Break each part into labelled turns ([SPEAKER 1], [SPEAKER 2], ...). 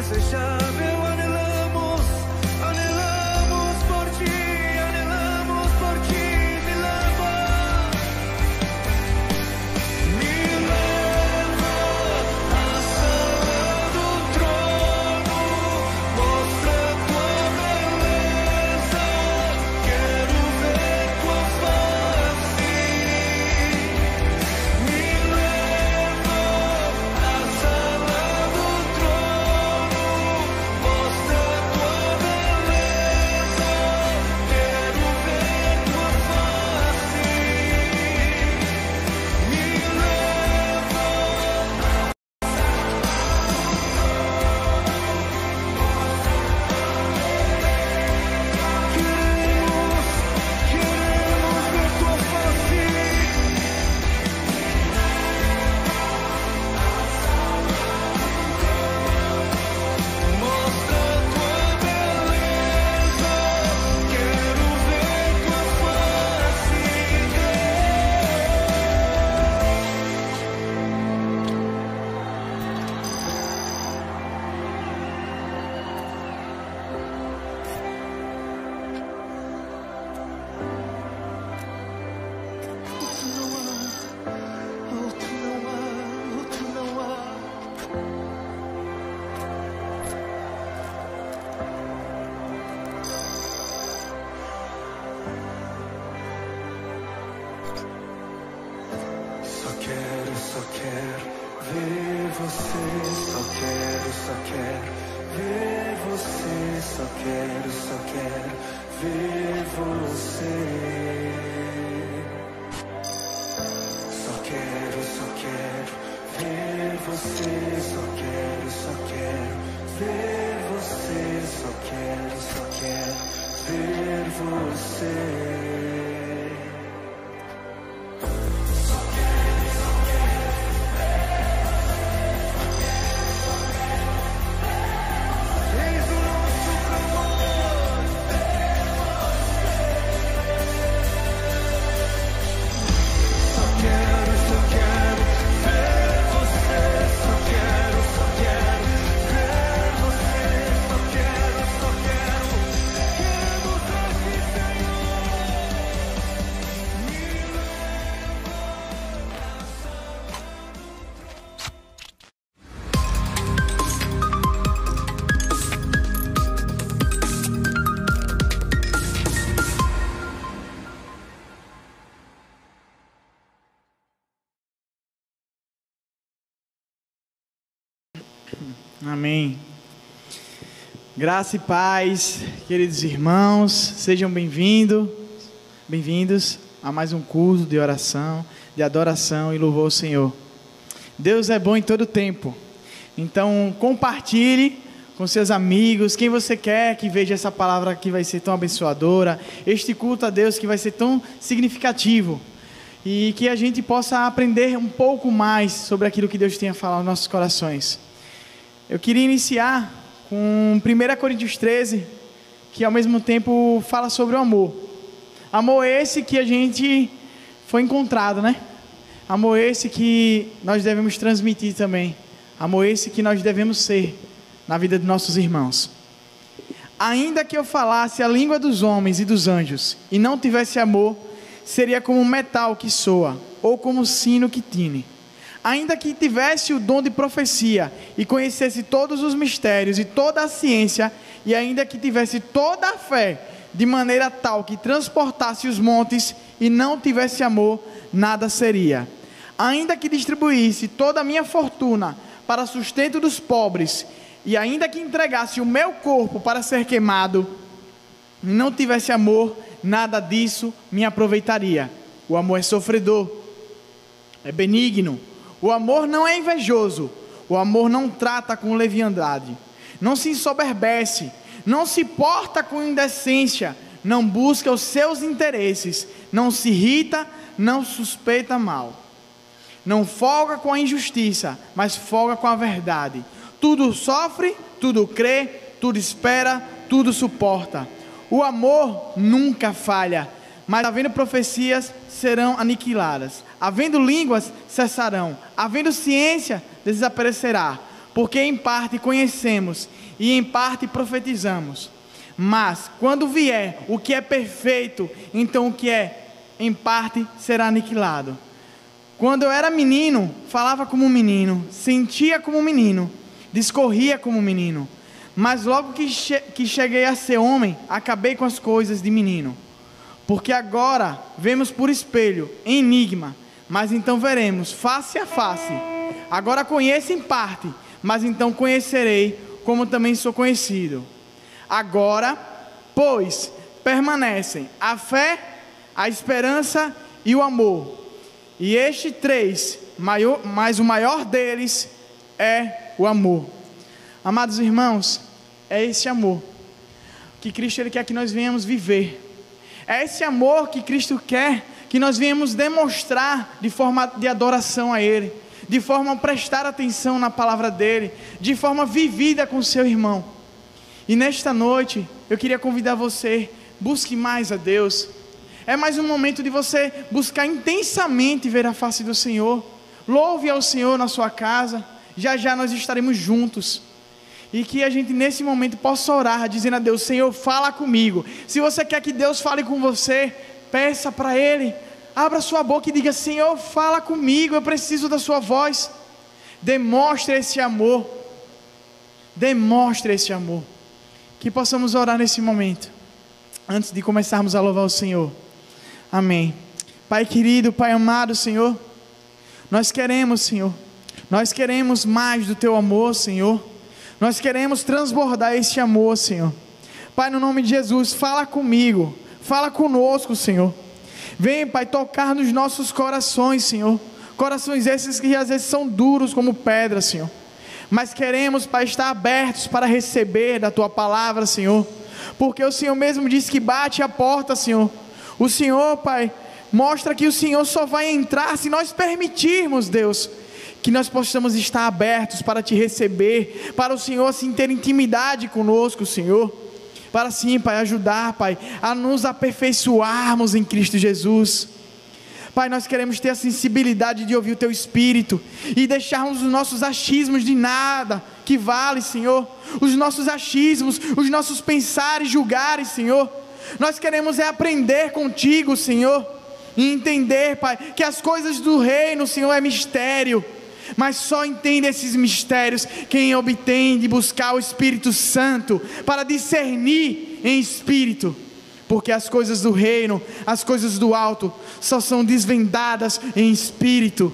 [SPEAKER 1] indesejável. Anelamos por ti, me leva à sala do trono, mostra tua beleza, quero ver tua face. Me leva à sala do trono, mostra tua beleza, quero ver tua face. Me leva. Queremos ver tua face. Mostra tua beleza, quero ver tua face. Outro não há. Só quero ver você. Só quero ver você. Só quero ver você. Só quero ver você. Só quero ver você. Só quero ver você. Eis o nosso clamor. Só quero ver você. Só quero ver você. Só quero. Queremos ver-te, Senhor. Me
[SPEAKER 2] Amém. Graça e paz, queridos irmãos, sejam bem-vindos a mais um culto de oração, de adoração e louvor ao Senhor. Deus é bom em todo tempo, então compartilhe com seus amigos, quem você quer que veja essa palavra que vai ser tão abençoadora, este culto a Deus que vai ser tão significativo, e que a gente possa aprender um pouco mais sobre aquilo que Deus tem a falar aos nossos corações. Eu queria iniciar com 1 Coríntios 13, que ao mesmo tempo fala sobre o amor. Amor esse que a gente foi encontrado, né? Amor esse que nós devemos transmitir também. Amor esse que nós devemos ser na vida de nossos irmãos. Ainda que eu falasse a língua dos homens e dos anjos e não tivesse amor, seria como um metal que soa ou como um sino que tine. Ainda que tivesse o dom de profecia e conhecesse todos os mistérios e toda a ciência, e ainda que tivesse toda a fé, de maneira tal que transportasse os montes e não tivesse amor, nada seria. Ainda que distribuísse toda a minha fortuna para sustento dos pobres, e ainda que entregasse o meu corpo para ser queimado, e não tivesse amor, nada disso me aproveitaria. O amor é sofredor, é benigno. O amor não é invejoso, o amor não trata com leviandade, não se ensoberbece, não se porta com indecência, não busca os seus interesses, não se irrita, não suspeita mal, não folga com a injustiça, mas folga com a verdade. Tudo sofre, tudo crê, tudo espera, tudo suporta. O amor nunca falha, mas havendo profecias, serão aniquiladas. Havendo línguas, cessarão. Havendo ciência, desaparecerá. porque em parte conhecemos e em parte profetizamos. Mas quando vier o que é perfeito, então o que é em parte será aniquilado. Quando eu era menino, falava como um menino, sentia como um menino, discorria como um menino. Mas logo que cheguei a ser homem, acabei com as coisas de menino. Porque agora vemos por espelho, em enigma, mas então veremos face a face. Agora conheço em parte, mas então conhecerei como também sou conhecido. Agora, pois, permanecem a fé, a esperança e o amor. E estes três, mas o maior deles é o amor. Amados irmãos, é esse amor que Cristo ele quer que nós venhamos viver. É esse amor que Cristo quer que nós venhamos demonstrar de forma de adoração a Ele, de forma a prestar atenção na palavra dEle, de forma vivida com o seu irmão. E nesta noite, eu queria convidar você, busque mais a Deus. É mais um momento de você buscar intensamente ver a face do Senhor. Louve ao Senhor na sua casa. Já já nós estaremos juntos. E que a gente nesse momento possa orar, dizendo a Deus: Senhor, fala comigo. Se você quer que Deus fale com você, peça para Ele. Abra sua boca e diga: Senhor, fala comigo, eu preciso da sua voz. Demonstre esse amor. Demonstre esse amor. Que possamos orar nesse momento, antes de começarmos a louvar o Senhor. Amém. Pai querido, Pai amado, Senhor, nós queremos, Senhor, nós queremos mais do Teu amor, Senhor. Nós queremos transbordar esse amor, Senhor. Pai, no nome de Jesus, fala comigo, fala conosco, Senhor. Vem, Pai, tocar nos nossos corações, Senhor. Corações esses que às vezes são duros como pedra, Senhor. Mas queremos, Pai, estar abertos para receber da Tua palavra, Senhor. Porque o Senhor mesmo disse que bate a porta, Senhor. O Senhor, Pai, mostra que o Senhor só vai entrar se nós permitirmos, Deus, que nós possamos estar abertos para Te receber, para o Senhor assim ter intimidade conosco, Senhor. Para sim, Pai, ajudar, Pai, a nos aperfeiçoarmos em Cristo Jesus. Pai, nós queremos ter a sensibilidade de ouvir o Teu Espírito e deixarmos os nossos achismos de nada que vale, Senhor. Os nossos achismos, os nossos pensares, julgares, Senhor. Nós queremos aprender contigo, Senhor, e entender, Pai, que as coisas do reino, Senhor, é mistério. Mas só entende esses mistérios quem obtém de buscar o Espírito Santo para discernir em espírito. Porque as coisas do reino, as coisas do alto, só são desvendadas em espírito.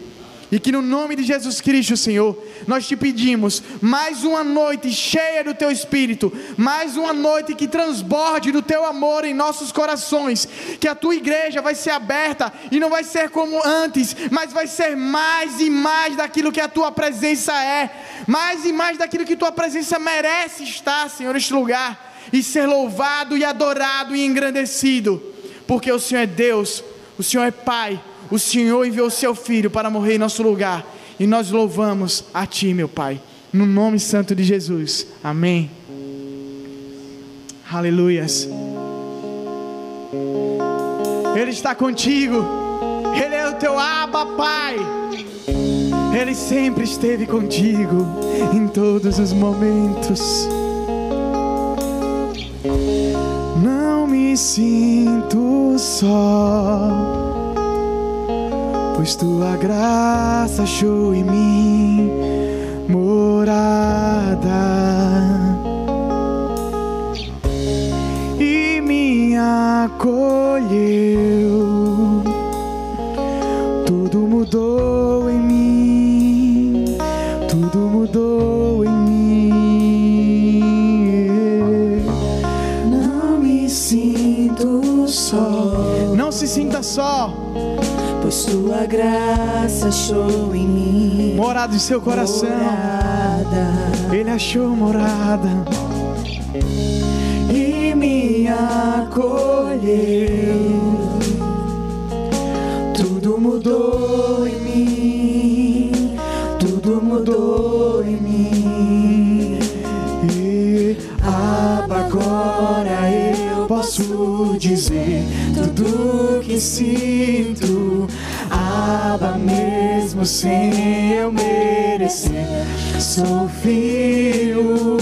[SPEAKER 2] E que no nome de Jesus Cristo, Senhor, nós Te pedimos mais uma noite cheia do Teu Espírito, mais uma noite que transborde do Teu amor em nossos corações, que a Tua igreja vai ser aberta e não vai ser como antes, mas vai ser mais e mais daquilo que a Tua presença é, mais e mais daquilo que Tua presença merece estar, Senhor, neste lugar, e ser louvado e adorado e engrandecido, porque o Senhor é Deus, o Senhor é Pai, o Senhor enviou o Seu Filho para morrer em nosso lugar, e nós louvamos a Ti, meu Pai, no nome santo de Jesus, amém. Aleluias. Ele está contigo, Ele é o teu Abba, Pai. Ele sempre esteve contigo em todos os momentos. Não me sinto só, pois Tua graça achou em mim morada e me acolheu. Tudo mudou em mim, tudo mudou em mim. Não me sinto só, não se sinta só,
[SPEAKER 3] pois Tua graça achou em mim
[SPEAKER 2] morada em seu coração.
[SPEAKER 3] Morada.
[SPEAKER 2] Ele achou morada
[SPEAKER 3] E me acolheu. Tudo mudou em mim, tudo mudou em mim.
[SPEAKER 2] e
[SPEAKER 3] Abba, agora eu posso dizer tudo que sinto. Abba, mesmo mesmo sem eu merecer. Sou filho,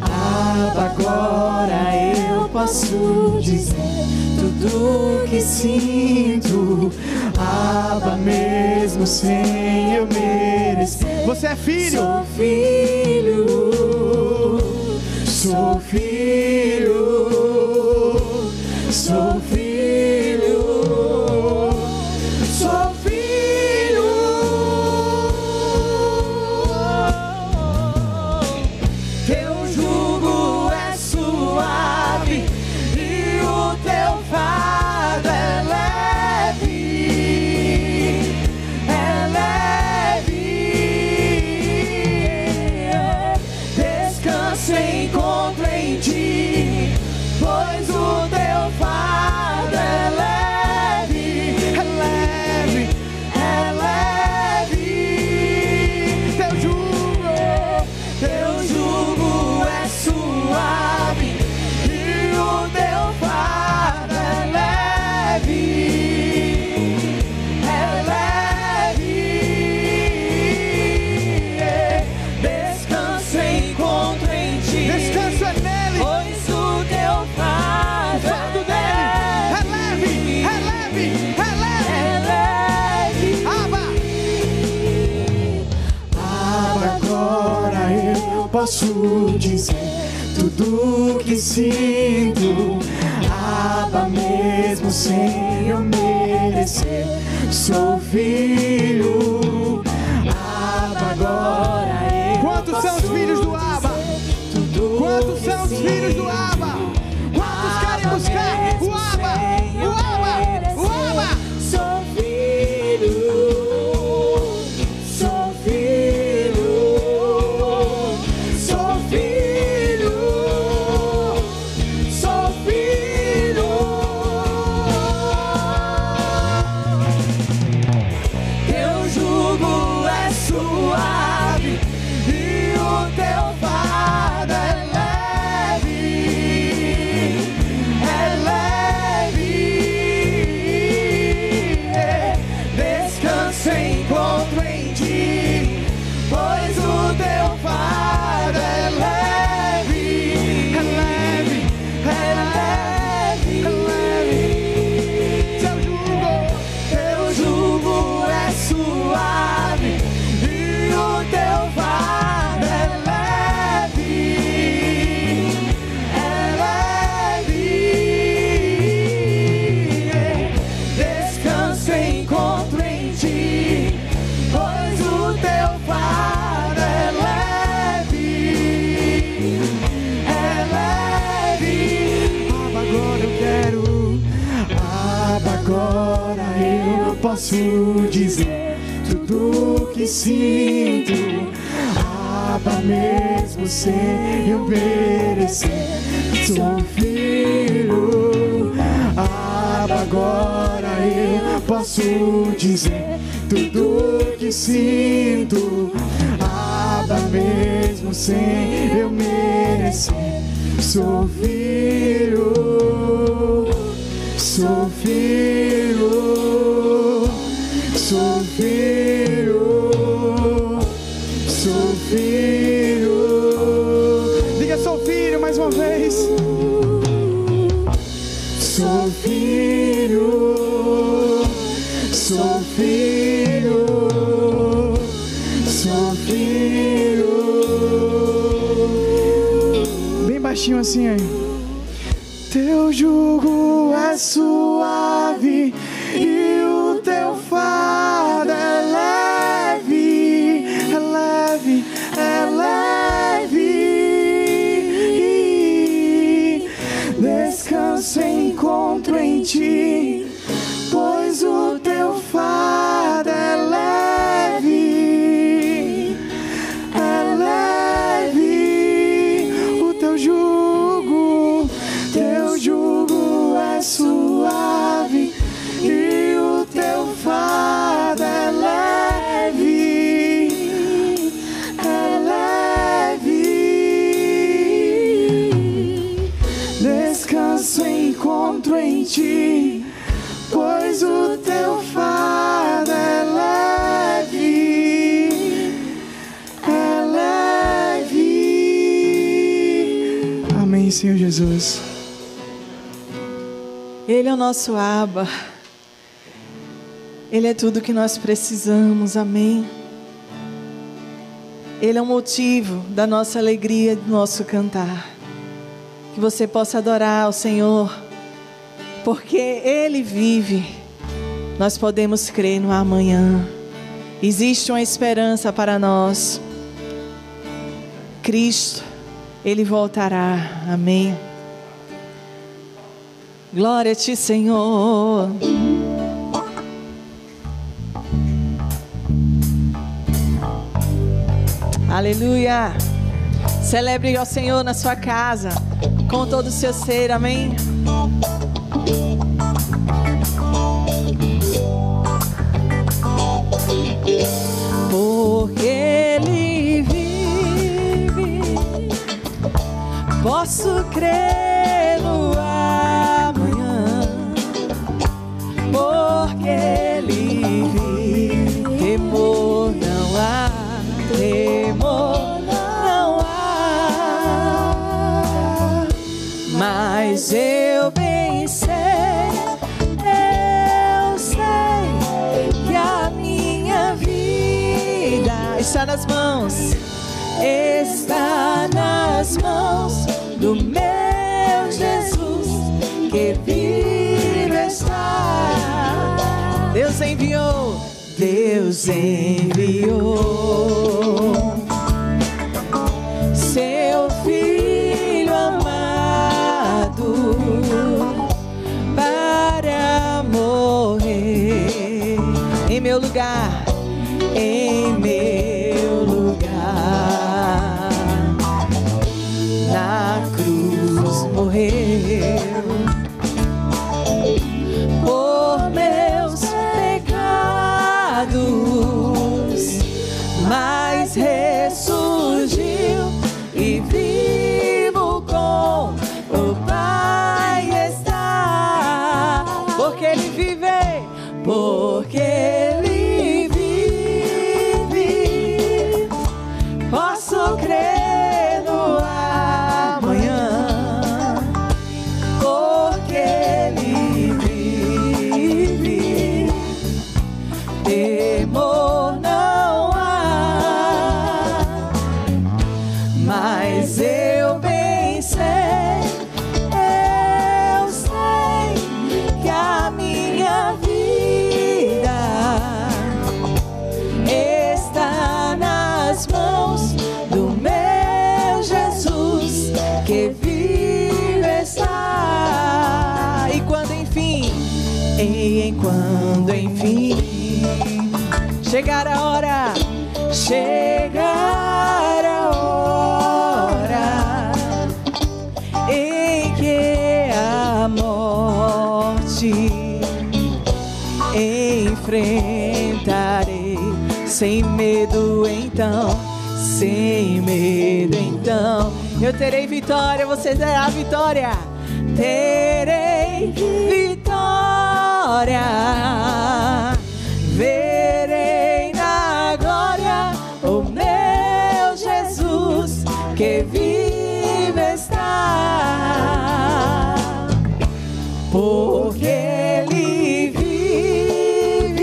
[SPEAKER 3] Abba, agora eu posso dizer tudo que sinto. Abba, mesmo sem eu merecer.
[SPEAKER 2] Você é filho.
[SPEAKER 3] Sou filho, sou filho, sou filho, sou filho. Teu jugo é suave e o teu fardo é leve, é leve. Descansa, encontro em ti, pois o teu fardo é leve,
[SPEAKER 2] É leve.
[SPEAKER 3] é leve. Teu jugo é suave e o teu fardo é leve, é leve. Descansa, encontro em ti,
[SPEAKER 2] Descanso é nele.
[SPEAKER 3] pois o teu fardo
[SPEAKER 2] Fardo dele é leve. É leve. É leve.
[SPEAKER 3] é leve.
[SPEAKER 2] Abba.
[SPEAKER 3] Abba, agora eu posso dizer tudo que sinto. Abba, mesmo sem eu merecer. Sou filho, Abba, agora eu
[SPEAKER 2] Quantos são os
[SPEAKER 3] posso
[SPEAKER 2] filhos do Abba?
[SPEAKER 3] dizer tudo
[SPEAKER 2] Quantos
[SPEAKER 3] que
[SPEAKER 2] são os filhos do
[SPEAKER 3] sinto.
[SPEAKER 2] Abba? Quantos querem buscar o Abba? O Abba. O Abba.
[SPEAKER 3] Sou filho, sou filho, sou filho, sou filho. Teu jugo é suave e o teu fardo é leve, é leve. Descansa, encontro em ti, pois o teu fardo é leve,
[SPEAKER 2] É leve.
[SPEAKER 3] é leve,
[SPEAKER 2] É leve.
[SPEAKER 3] Teu jugo é suave e o teu fardo é leve, é leve. Descansa, encontro em ti, pois o teu fardo é leve, é leve.
[SPEAKER 2] Abba, agora eu quero.
[SPEAKER 3] Abba, agora eu posso dizer tudo que sinto. Abba, mesmo sem eu merecer. Sou filho, Abba, agora eu posso dizer tudo que sinto. Abba, mesmo sem eu merecer. Sou filho, sou filho, sou filho, sou filho.
[SPEAKER 2] Diga, sou filho mais uma vez.
[SPEAKER 3] Sou filho, sou filho, sou filho.
[SPEAKER 2] Bem baixinho assim aí.
[SPEAKER 3] Teu jugo é suave e o teu fardo é leve, é leve, é leve. Descansa, encontro em ti, pois o teu fardo é leve, é leve. O teu jugo é suave
[SPEAKER 2] Jesus.
[SPEAKER 3] Ele é o nosso Abba. Ele é tudo que nós precisamos, amém. Ele é o motivo da nossa alegria e do nosso cantar. Que você possa adorar ao Senhor, porque Ele vive. Nós podemos crer no amanhã. Existe uma esperança para nós. Cristo, Ele voltará, amém. Glória a Ti, Senhor. Aleluia. Celebre ao Senhor na sua casa, com todo o seu ser, amém. Porque Ele vive, posso crer no amanhã. Porque Ele vive, temor não há, temor não há. Mas eu bem sei que a minha vida está nas mãos do meu Jesus, que vive está. Deus enviou seu Filho amado para morrer em meu lugar, na cruz morreu por meus pecados, mas ressurgiu e vivo com o Pai está. Porque Ele vive, porque Ele vive, posso crer no amanhã. Porque Ele vive, temor não há. Mas eu bem sei que a minha vida está nas mãos do meu Jesus, que vive está. E quando enfim chegar a hora em que a morte enfrentarei sem medo, então eu terei vitória. Você terá vitória. Terei vitória. Verei na glória o meu Jesus, que vive está. Porque Ele vive,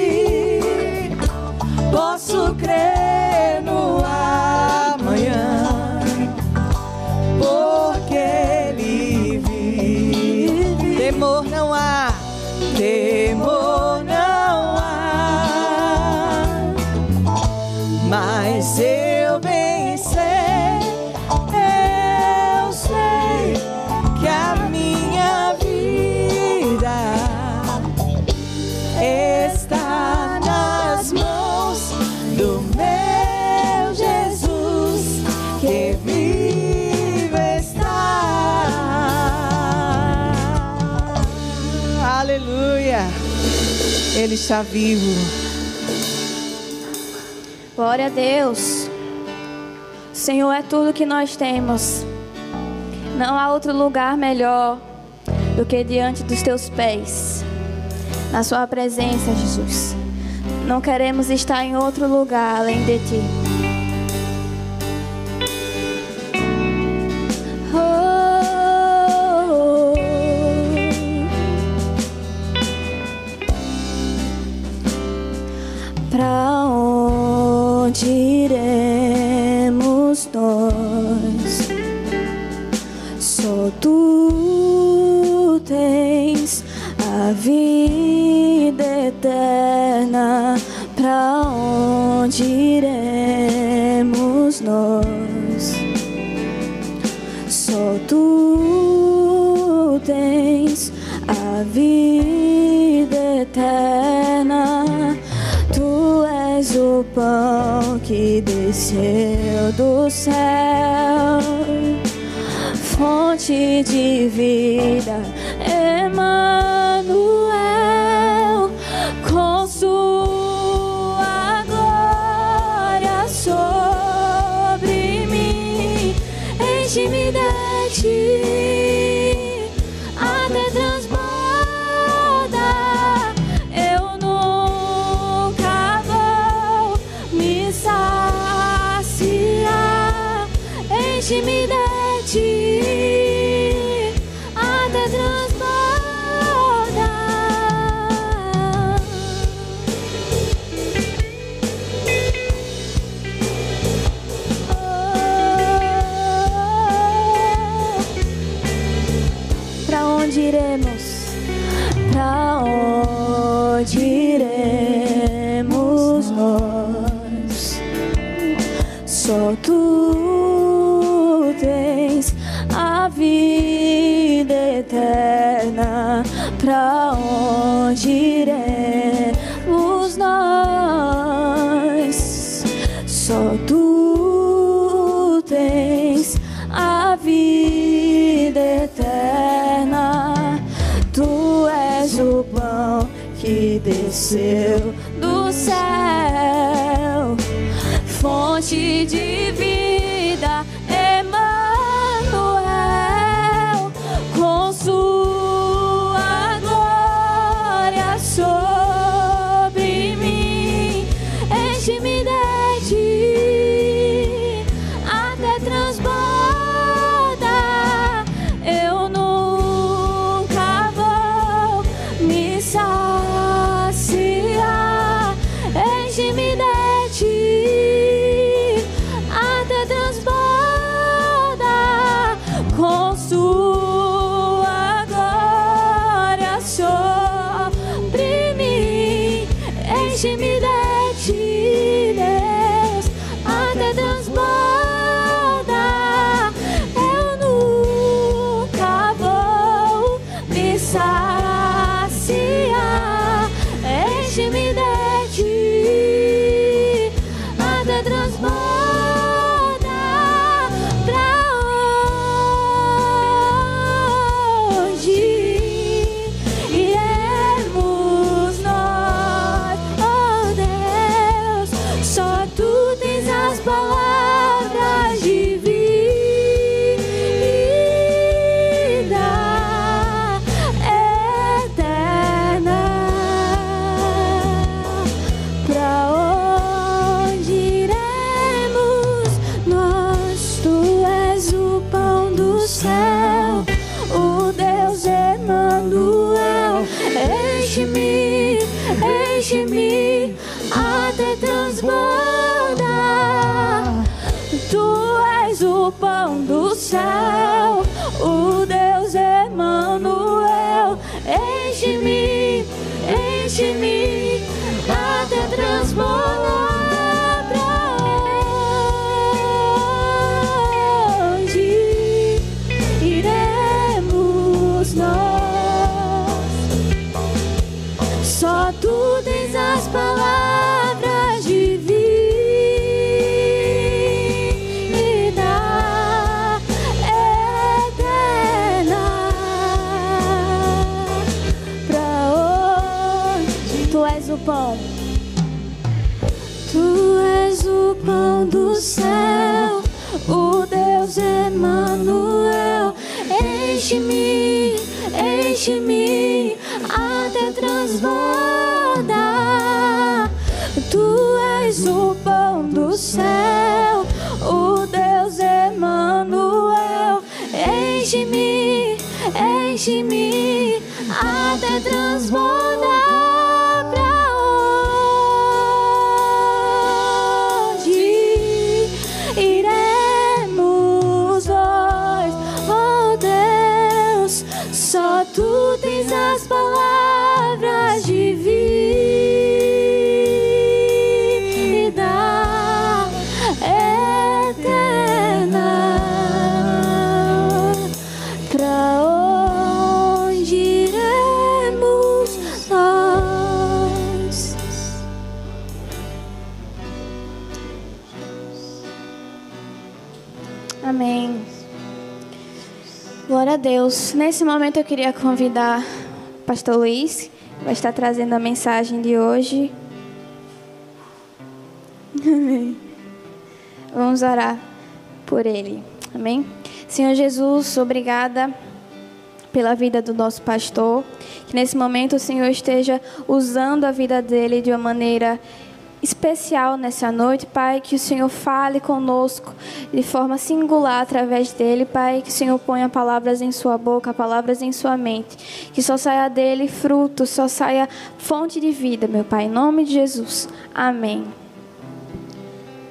[SPEAKER 3] posso crer no amanhã. Porque Ele vive, temor não há, temor não há. Mas eu bem sei que a minha vida está nas mãos do meu Jesus, que vive está. Aleluia. Ele está vivo.
[SPEAKER 4] Glória a Deus. O Senhor é tudo que nós temos. Não há outro lugar melhor do que diante dos teus pés, na sua presença, Jesus. Não queremos estar em outro lugar além de ti. Oh, Pra onde iremos nós? Só tu tens a vida eterna. Pra onde iremos nós? Só tu tens a vida eterna. Tu és o pão que desceu do céu, fonte de vida, Emanuel, com sua glória sobre mim, enche-me de ti até transborda. Eu nunca vou me saciar, enche-me de ti até transborda. Pra onde iremos? Pra onde iremos nós? Só tu tens a vida eterna. Pra onde iremos nós? Só tu tens a vida eterna. Tu és o pão que desceu do céu, fonte de vida, Emanuel, com sua glória sobre mim, enche-me de ti até transborda. Eu nunca vou me saciar, enche-me de ti até transborda, com sua glória sobre mim, enche-me de ti, Deus, até transborda. Eu nunca vou me saciar, enche-me de ti até transborda. Pra onde iremos nós? Oh Deus, só tu tens as palavras de vida eterna. Pra onde iremos nós? Tu és o pão do céu, o Deus Emanuel, enche-me, enche-me até transborda. Tu és o pão do céu, o Deus Emanuel, enche-me, enche-me até transbordar. Pra onde iremos nós? Só tu tens as palavras de vida eterna. Pra onde tu és o pão? Tu és o pão do céu, o Deus Emanuel, enche-me, enche-me até transborda. Tu és o pão do céu, o Deus Emanuel, enche-me, enche-me até transbordar. Pra Amém. Glória a Deus. Nesse momento eu queria convidar o pastor Luiz, que vai estar trazendo a mensagem de hoje. Amém. Vamos orar por ele. Amém. Senhor Jesus, obrigada pela vida do nosso pastor. Que nesse momento o Senhor esteja usando a vida dele de uma maneira especial nessa noite, Pai, que o Senhor fale conosco de forma singular através dele, Pai, que o Senhor ponha palavras em sua boca, palavras em sua mente, que só saia dele fruto, só saia fonte de vida, meu Pai, em nome de Jesus, amém.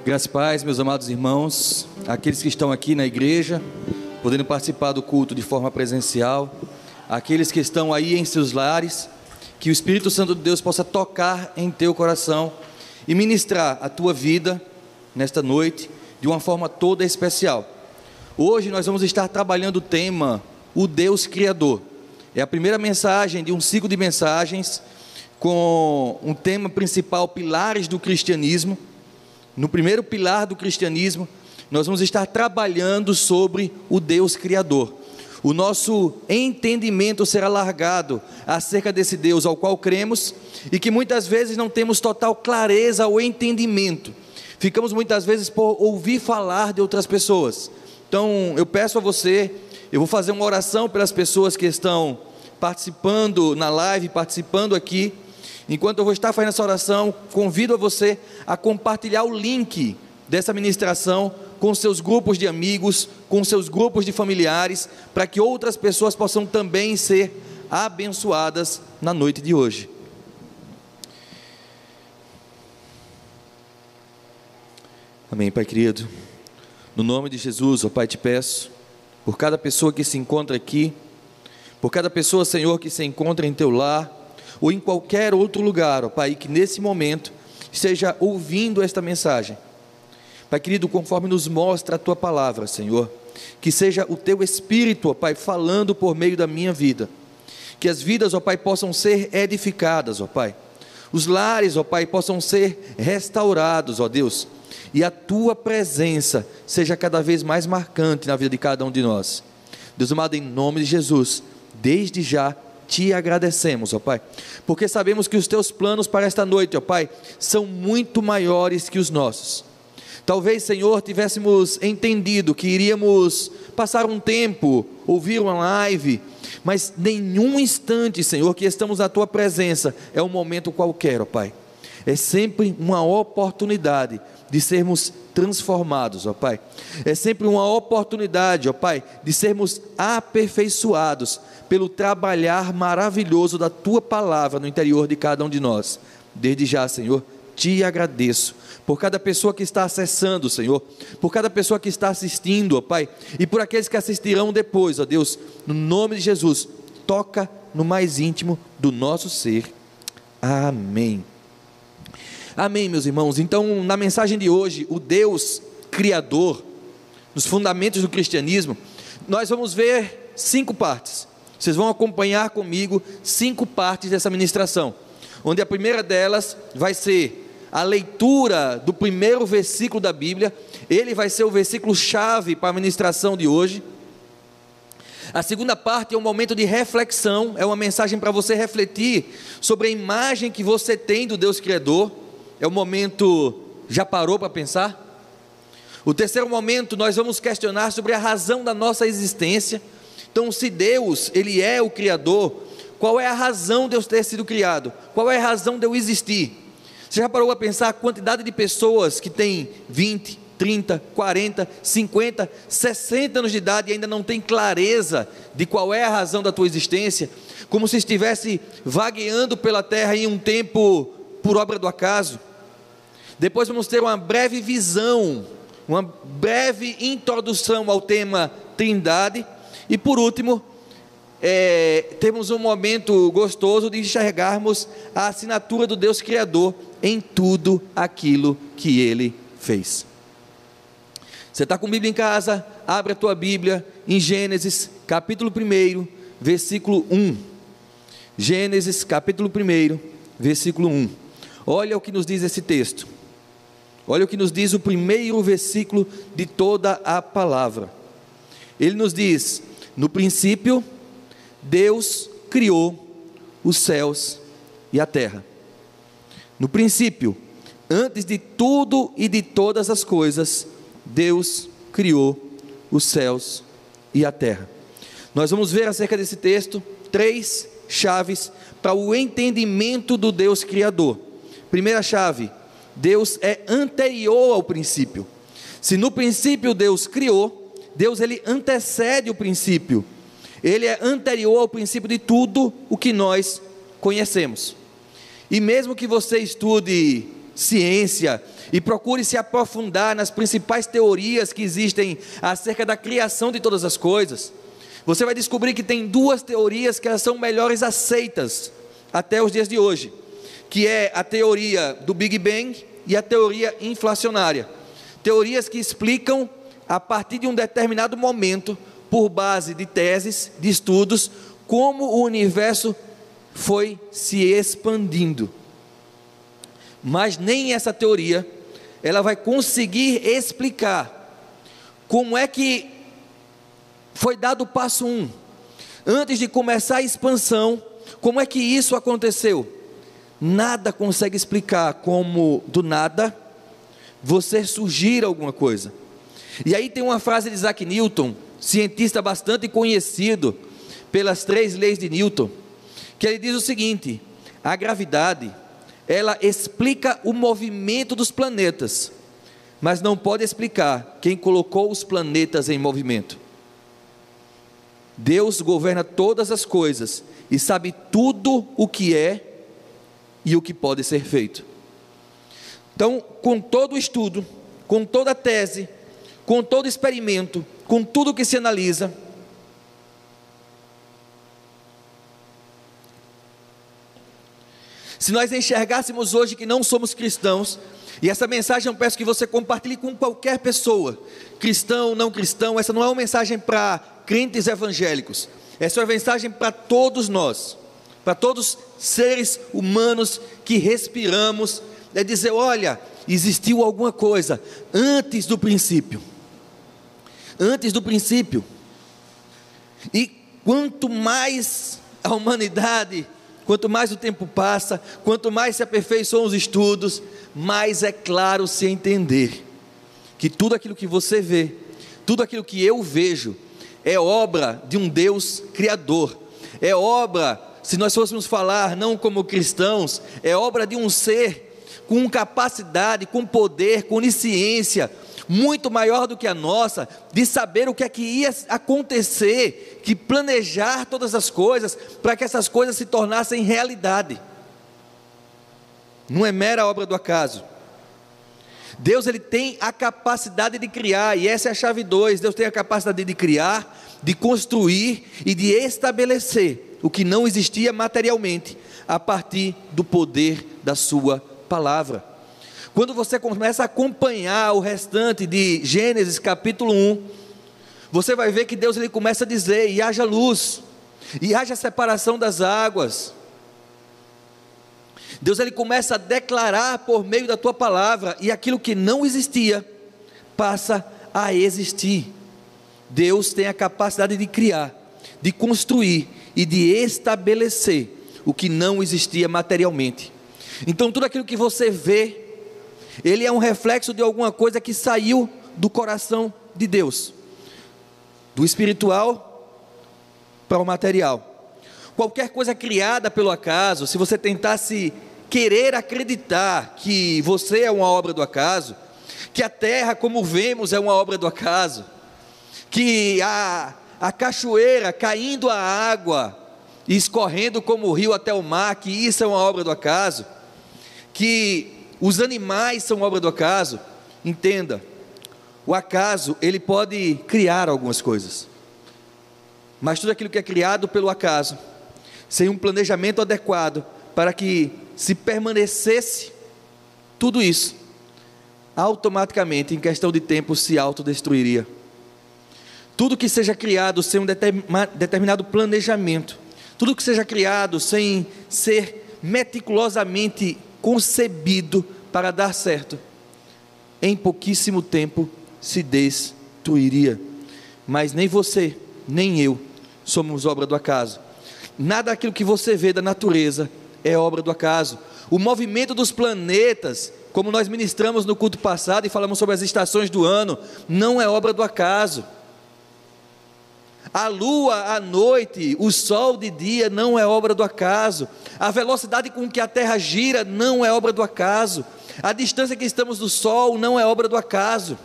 [SPEAKER 5] Graças e paz, meus amados irmãos, aqueles que estão aqui na igreja, podendo participar do culto de forma presencial, aqueles que estão aí em seus lares, que o Espírito Santo de Deus possa tocar em teu coração e ministrar a tua vida nesta noite de uma forma toda especial. Hoje nós vamos estar trabalhando o tema O Deus Criador. É a primeira mensagem de um ciclo de mensagens com um tema principal, pilares do cristianismo. No primeiro pilar do cristianismo, nós vamos estar trabalhando sobre o Deus Criador. O nosso entendimento será largado acerca desse Deus ao qual cremos e que muitas vezes não temos total clareza ou entendimento. Ficamos muitas vezes por ouvir falar de outras pessoas. Então eu peço a você, eu vou fazer uma oração pelas pessoas que estão participando na live, participando aqui. Enquanto eu vou estar fazendo essa oração, convido a você a compartilhar o link dessa ministração com seus grupos de amigos, com seus grupos de familiares, para que outras pessoas possam também ser abençoadas na noite de hoje. Amém, Pai querido. No nome de Jesus, ó Pai, te peço, por cada pessoa que se encontra aqui, por cada pessoa, Senhor, que se encontra em teu lar, ou em qualquer outro lugar, ó Pai, que nesse momento esteja ouvindo esta mensagem. Pai querido, conforme nos mostra a tua palavra, Senhor, que seja o teu Espírito, ó Pai, falando por meio da minha vida, que as vidas, ó Pai, possam ser edificadas, ó Pai, os lares, ó Pai, possam ser restaurados, ó Deus, e a tua presença seja cada vez mais marcante na vida de cada um de nós. Deus amado, em nome de Jesus, desde já te agradecemos, ó Pai, porque sabemos que os teus planos para esta noite, ó Pai, são muito maiores que os nossos. Talvez, Senhor, tivéssemos entendido que iríamos passar um tempo, ouvir uma live, mas nenhum instante, Senhor, que estamos na tua presença é um momento qualquer, ó Pai. É sempre uma oportunidade de sermos transformados, ó Pai. É sempre uma oportunidade, ó Pai, de sermos aperfeiçoados pelo trabalhar maravilhoso da tua palavra no interior de cada um de nós. Desde já, Senhor, te agradeço por cada pessoa que está acessando, Senhor, por cada pessoa que está assistindo, ó Pai, e por aqueles que assistirão depois, ó Deus, no nome de Jesus, toca no mais íntimo do nosso ser. Amém. Amém, meus irmãos. Então, na mensagem de hoje, o Deus Criador, nos fundamentos do cristianismo, nós vamos ver 5 partes. Vocês vão acompanhar comigo 5 partes dessa ministração, onde a primeira delas vai ser a leitura do primeiro versículo da Bíblia. Ele vai ser o versículo chave para a ministração de hoje. A segunda parte é um momento de reflexão, é uma mensagem para você refletir sobre a imagem que você tem do Deus Criador. É o momento, já parou para pensar? O terceiro momento, nós vamos questionar sobre a razão da nossa existência. Então, se Deus, Ele é o Criador, qual é a razão de eu ter sido criado? Qual é a razão de eu existir? Você já parou para pensar a quantidade de pessoas que têm 20, 30, 40, 50, 60 anos de idade e ainda não tem clareza de qual é a razão da tua existência? Como se estivesse vagueando pela terra em um tempo por obra do acaso. Depois vamos ter uma breve visão, uma breve introdução ao tema Trindade. E por último, temos um momento gostoso de enxergarmos a assinatura do Deus Criador em tudo aquilo que Ele fez. Você está com a Bíblia em casa? Abre a tua Bíblia em Gênesis capítulo 1, versículo 1. Gênesis capítulo 1, versículo 1. Olha o que nos diz esse texto. Olha o que nos diz o primeiro versículo de toda a palavra. Ele nos diz: no princípio, Deus criou os céus e a terra. No princípio, antes de tudo e de todas as coisas, Deus criou os céus e a terra. Nós vamos ver acerca desse texto 3 chaves para o entendimento do Deus Criador. Primeira chave: Deus é anterior ao princípio. Se no princípio Deus criou, Deus ele antecede o princípio. Ele é anterior ao princípio de tudo o que nós conhecemos. E mesmo que você estude ciência e procure se aprofundar nas principais teorias que existem acerca da criação de todas as coisas, você vai descobrir que tem 2 teorias que elas são melhores aceitas até os dias de hoje, que é a teoria do Big Bang e a teoria inflacionária. Teorias que explicam a partir de um determinado momento, por base de teses, de estudos, como o universo foi se expandindo. Mas nem essa teoria ela vai conseguir explicar como é que foi dado o passo 1, antes de começar a expansão, como é que isso aconteceu. Nada consegue explicar como do nada você surgir alguma coisa. E aí tem uma frase de Isaac Newton, cientista bastante conhecido pelas 3 leis de Newton, que ele diz o seguinte: a gravidade, ela explica o movimento dos planetas, mas não pode explicar quem colocou os planetas em movimento. Deus governa todas as coisas e sabe tudo o que é e o que pode ser feito. Então, com todo o estudo, com toda a tese, com todo experimento, com tudo que se analisa, se nós enxergássemos hoje que não somos cristãos, e essa mensagem eu peço que você compartilhe com qualquer pessoa, cristão, não cristão, essa não é uma mensagem para crentes evangélicos, essa é uma mensagem para todos nós, para todos seres humanos que respiramos, é dizer: olha, existiu alguma coisa antes do princípio, e quanto mais a humanidade, quanto mais o tempo passa, quanto mais se aperfeiçoam os estudos, mais é claro se entender que tudo aquilo que você vê, tudo aquilo que eu vejo, é obra de um Deus Criador, é obra, se nós fôssemos falar não como cristãos, é obra de um ser com capacidade, com poder, com onisciência, muito maior do que a nossa, de saber o que é que ia acontecer, que planejar todas as coisas, para que essas coisas se tornassem realidade. Não é mera obra do acaso. Deus ele tem a capacidade de criar, e essa é a chave 2, Deus tem a capacidade de criar, de construir e de estabelecer o que não existia materialmente, a partir do poder da sua palavra. Quando você começa a acompanhar o restante de Gênesis capítulo 1, você vai ver que Deus ele começa a dizer: e haja luz, e haja separação das águas. Deus ele começa a declarar por meio da tua palavra, e aquilo que não existia passa a existir. Deus tem a capacidade de criar, de construir e de estabelecer o que não existia materialmente. Então tudo aquilo que você vê, ele é um reflexo de alguma coisa que saiu do coração de Deus, do espiritual para o material. Qualquer coisa criada pelo acaso, se você tentasse querer acreditar que você é uma obra do acaso, que a terra como vemos é uma obra do acaso, que a cachoeira caindo a água e escorrendo como o rio até o mar, que isso é uma obra do acaso, que os animais são obra do acaso, entenda, o acaso ele pode criar algumas coisas, mas tudo aquilo que é criado pelo acaso, sem um planejamento adequado, para que se permanecesse tudo isso, automaticamente, em questão de tempo, se autodestruiria. Tudo que seja criado sem um determinado planejamento, tudo que seja criado sem ser meticulosamente concebido para dar certo, em pouquíssimo tempo se destruiria. Mas nem você, nem eu somos obra do acaso. Nada daquilo que você vê da natureza é obra do acaso. O movimento dos planetas, como nós ministramos no culto passado e falamos sobre as estações do ano, não é obra do acaso. A lua à noite, o sol de dia não é obra do acaso. A velocidade com que a terra gira não é obra do acaso. A distância que estamos do sol não é obra do acaso.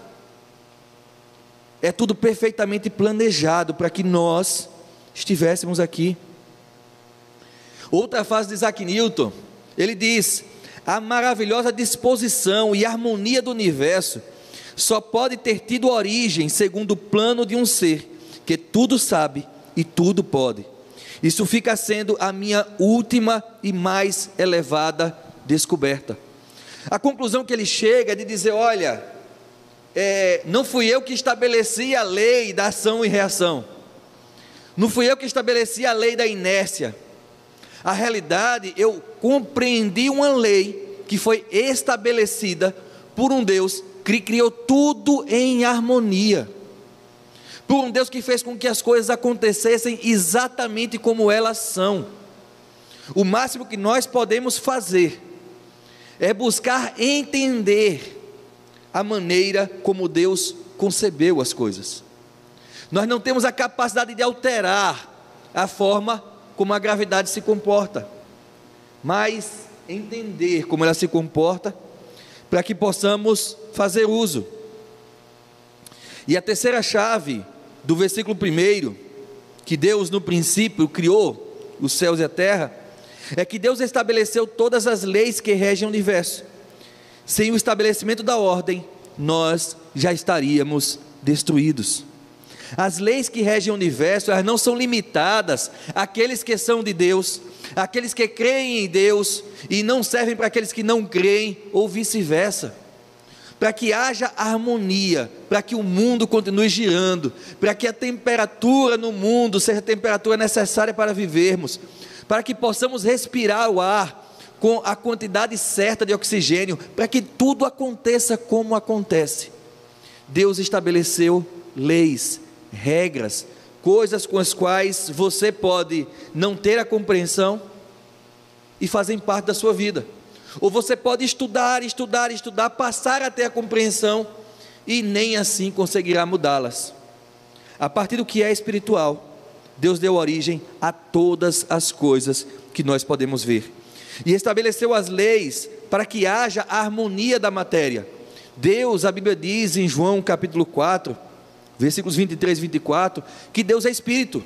[SPEAKER 5] É tudo perfeitamente planejado para que nós estivéssemos aqui. Outra frase de Isaac Newton, ele diz: a maravilhosa disposição e harmonia do universo só pode ter tido origem segundo o plano de um ser que tudo sabe e tudo pode. Isso fica sendo a minha última e mais elevada descoberta. A conclusão que ele chega é de dizer: olha, não fui eu que estabeleci a lei da ação e reação, não fui eu que estabeleci a lei da inércia. A realidade, eu compreendi uma lei que foi estabelecida por um Deus que criou tudo em harmonia, por um Deus que fez com que as coisas acontecessem exatamente como elas são. O máximo que nós podemos fazer é buscar entender a maneira como Deus concebeu as coisas. Nós não temos a capacidade de alterar a forma como a gravidade se comporta, mas entender como ela se comporta, para que possamos fazer uso. E a terceira chave do versículo 1, que Deus no princípio criou os céus e a terra, é que Deus estabeleceu todas as leis que regem o universo. Sem o estabelecimento da ordem, nós já estaríamos destruídos. As leis que regem o universo, elas não são limitadas àqueles que são de Deus, àqueles que creem em Deus, e não servem para aqueles que não creem, ou vice-versa. Para que haja harmonia, para que o mundo continue girando, para que a temperatura no mundo seja a temperatura necessária para vivermos, para que possamos respirar o ar com a quantidade certa de oxigênio, para que tudo aconteça como acontece. Deus estabeleceu leis, regras, coisas com as quais você pode não ter a compreensão e fazem parte da sua vida. Ou você pode estudar, passar a ter a compreensão e nem assim conseguirá mudá-las. A partir do que é espiritual, Deus deu origem a todas as coisas que nós podemos ver, e estabeleceu as leis para que haja a harmonia da matéria. Deus, a Bíblia diz em João capítulo 4, versículos 23 e 24, que Deus é Espírito,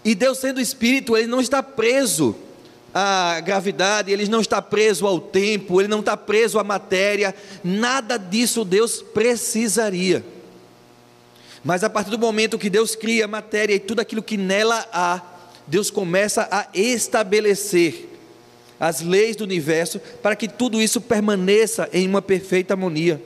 [SPEAKER 5] e Deus sendo Espírito, Ele não está preso à gravidade, Ele não está preso ao tempo, Ele não está preso à matéria, nada disso Deus precisaria. Mas a partir do momento que Deus cria a matéria e tudo aquilo que nela há, Deus começa a estabelecer as leis do universo para que tudo isso permaneça em uma perfeita harmonia.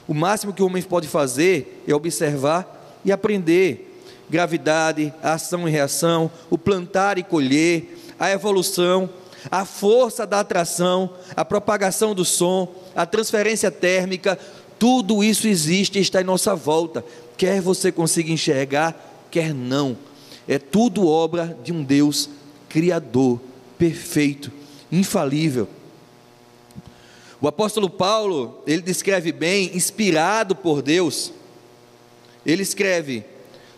[SPEAKER 5] O máximo que o homem pode fazer é observar e aprender gravidade, ação e reação, o plantar e colher, a evolução, a força da atração, a propagação do som, a transferência térmica. Tudo isso existe e está em nossa volta, quer você consiga enxergar, quer não. É tudo obra de um Deus criador, perfeito, infalível. O apóstolo Paulo, ele descreve bem, inspirado por Deus, ele escreve: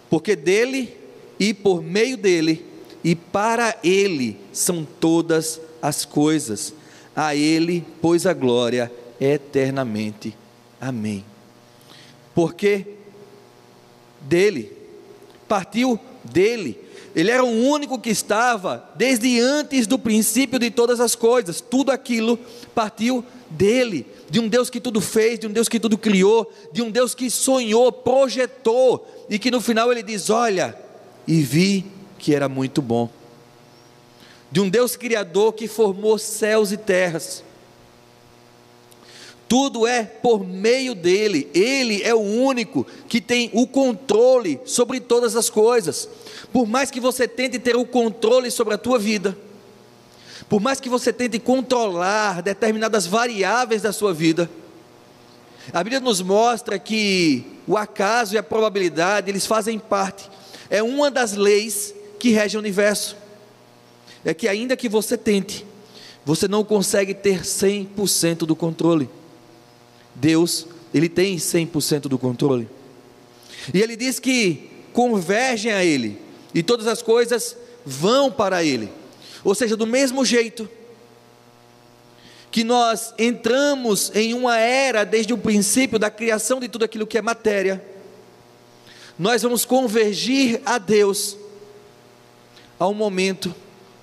[SPEAKER 5] porque dele e por meio dele e para ele são todas as coisas, a ele, pois a glória eternamente. Amém. Porque dele, partiu dele, ele era o único que estava desde antes do princípio de todas as coisas, tudo aquilo partiu dele, de um Deus que tudo fez, de um Deus que tudo criou, de um Deus que sonhou, projetou, e que no final ele diz: olha, e vi que era muito bom. De um Deus criador que formou céus e terras. Tudo é por meio dele. Ele é o único que tem o controle sobre todas as coisas. Por mais que você tente ter o controle sobre a tua vida, por mais que você tente controlar determinadas variáveis da sua vida, A Bíblia nos mostra que o acaso e a probabilidade, eles fazem parte, é uma das leis que regem o universo. É que ainda que você tente, você não consegue ter 100% do controle. Deus, Ele tem 100% do controle. E Ele diz que convergem a Ele, e todas as coisas vão para Ele. Ou seja, do mesmo jeito que nós entramos em uma era desde o princípio da criação de tudo aquilo que é matéria, nós vamos convergir a Deus ao momento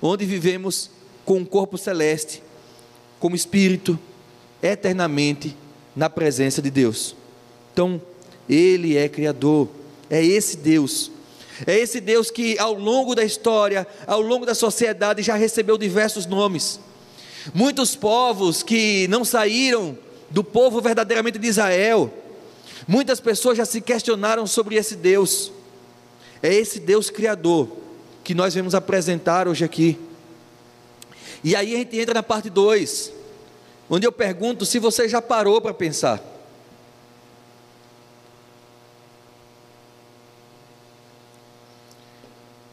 [SPEAKER 5] onde vivemos com um corpo celeste, como espírito, eternamente na presença de Deus. Então, Ele é Criador, é esse Deus que ao longo da história, ao longo da sociedade já recebeu diversos nomes. Muitos povos que não saíram do povo verdadeiramente de Israel, muitas pessoas já se questionaram sobre esse Deus. É esse Deus Criador que nós vamos apresentar hoje aqui. E aí a gente entra na parte 2, onde eu pergunto se você já parou para pensar.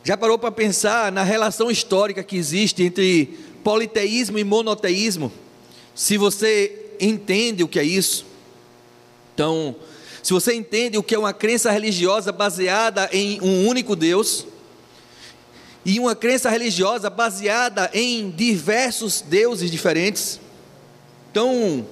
[SPEAKER 5] Já parou para pensar na relação histórica que existe entre politeísmo e monoteísmo? Se você entende o que é isso, então, se você entende o que é uma crença religiosa baseada em um único Deus, e uma crença religiosa baseada em diversos deuses diferentes, então,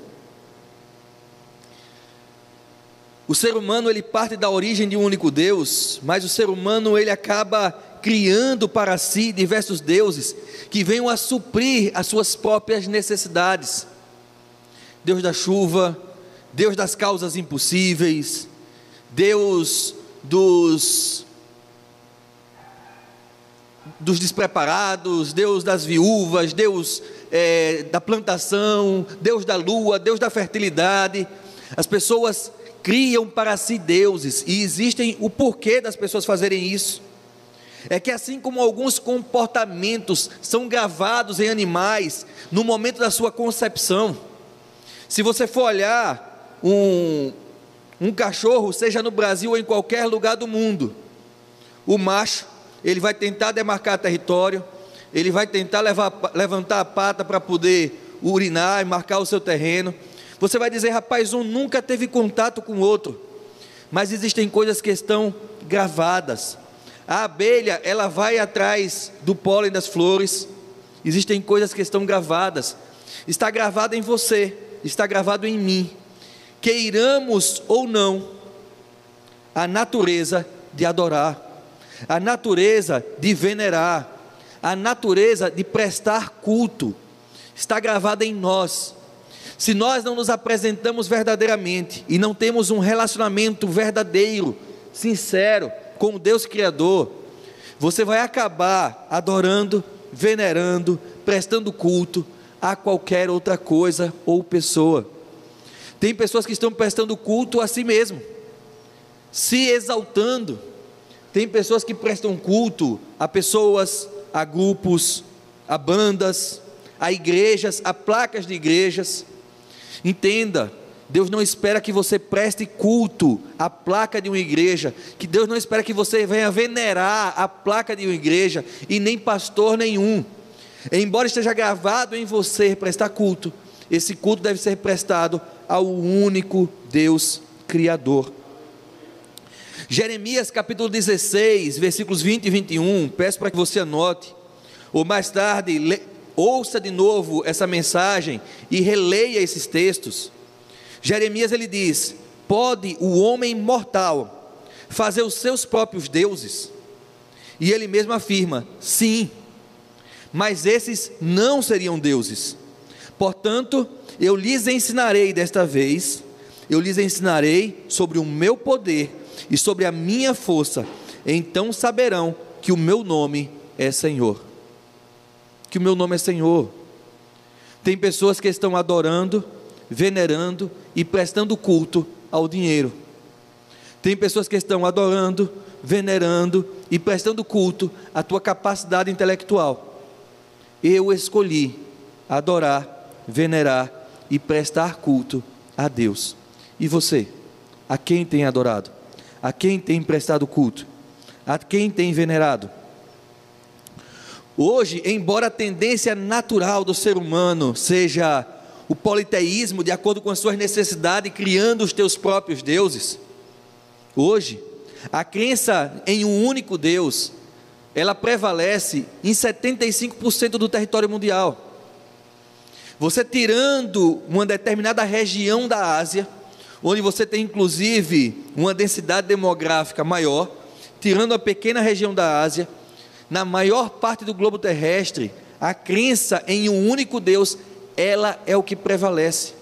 [SPEAKER 5] o ser humano ele parte da origem de um único Deus, mas o ser humano ele acaba criando para si diversos deuses que venham a suprir as suas próprias necessidades. Deus da chuva, Deus das causas impossíveis, Deus dos despreparados, Deus das viúvas, Deus da plantação, Deus da lua, Deus da fertilidade. As pessoas criam para si deuses, e existem o porquê das pessoas fazerem isso. É que assim como alguns comportamentos são gravados em animais no momento da sua concepção, se você for olhar um cachorro, seja no Brasil ou em qualquer lugar do mundo, o macho, ele vai tentar demarcar território, ele vai tentar levantar a pata para poder urinar e marcar o seu terreno. Você vai dizer, rapaz, um nunca teve contato com o outro, mas existem coisas que estão gravadas. A abelha, ela vai atrás do pólen das flores. Existem coisas que estão gravadas. Está gravado em você, está gravado em mim, queiramos ou não, a natureza de adorar, a natureza de venerar, a natureza de prestar culto, está gravada em nós. Se nós não nos apresentamos verdadeiramente e não temos um relacionamento verdadeiro, sincero, com o Deus Criador, você vai acabar adorando, venerando, prestando culto a qualquer outra coisa ou pessoa. Tem pessoas que estão prestando culto a si mesmo, se exaltando. Tem pessoas que prestam culto a pessoas, a grupos, a bandas, a igrejas, a placas de igrejas. Entenda, Deus não espera que você preste culto à placa de uma igreja, que Deus não espera que você venha venerar a placa de uma igreja, e nem pastor nenhum. Embora esteja gravado em você prestar culto, esse culto deve ser prestado ao único Deus Criador. Jeremias capítulo 16, versículos 20 e 21, peço para que você anote, ou mais tarde ouça de novo essa mensagem e releia esses textos. Jeremias ele diz: pode o homem mortal fazer os seus próprios deuses? E ele mesmo afirma: sim, mas esses não seriam deuses. Portanto, eu lhes ensinarei desta vez, eu lhes ensinarei sobre o meu poder e sobre a minha força, então saberão que o meu nome é Senhor. Que o meu nome é Senhor. Tem pessoas que estão adorando, venerando e prestando culto ao dinheiro. Tem pessoas que estão adorando, venerando e prestando culto à tua capacidade intelectual. Eu escolhi adorar, venerar e prestar culto a Deus. E você? A quem tem adorado? A quem tem prestado culto? A quem tem venerado? Hoje, embora a tendência natural do ser humano seja o politeísmo, de acordo com as suas necessidades, criando os teus próprios deuses, hoje, a crença em um único Deus, ela prevalece em 75% do território mundial. Você tirando uma determinada região da Ásia, onde você tem inclusive uma densidade demográfica maior, tirando a pequena região da Ásia, na maior parte do globo terrestre, a crença em um único Deus, ela é o que prevalece,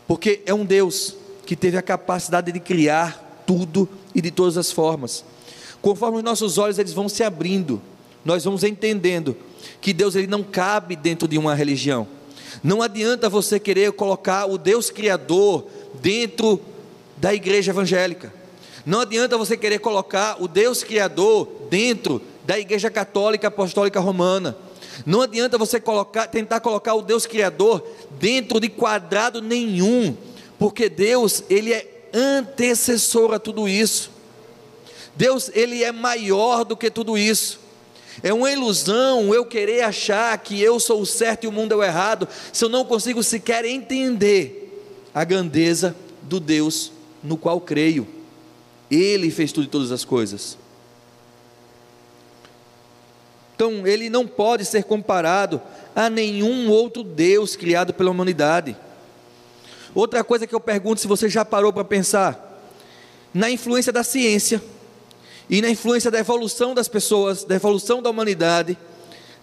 [SPEAKER 5] porque é um Deus que teve a capacidade de criar tudo e de todas as formas. Conforme os nossos olhos eles vão se abrindo, nós vamos entendendo que Deus ele não cabe dentro de uma religião. Não adianta você querer colocar o Deus Criador dentro da igreja evangélica. Não adianta você querer colocar o Deus Criador dentro da igreja católica apostólica romana. Não adianta você tentar colocar o Deus Criador dentro de quadrado nenhum, porque Deus ele é antecessor a tudo isso. Deus ele é maior do que tudo isso. É uma ilusão eu querer achar que eu sou o certo e o mundo é o errado, se eu não consigo sequer entender a grandeza do Deus no qual creio. Ele fez tudo e todas as coisas. Então ele não pode ser comparado a nenhum outro Deus criado pela humanidade. Outra coisa que eu pergunto, se você já parou para pensar, na influência da ciência e na influência da evolução das pessoas, da evolução da humanidade,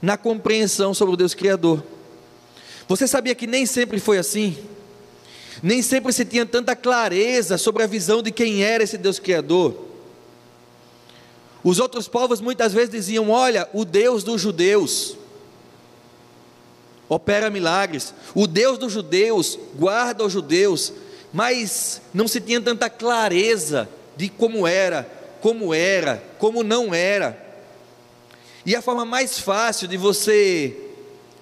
[SPEAKER 5] na compreensão sobre o Deus Criador. Você sabia que nem sempre foi assim? Nem sempre se tinha tanta clareza sobre a visão de quem era esse Deus Criador. Os outros povos muitas vezes diziam: olha, o Deus dos judeus opera milagres, o Deus dos judeus guarda os judeus, mas não se tinha tanta clareza de como era, como não era. E a forma mais fácil de você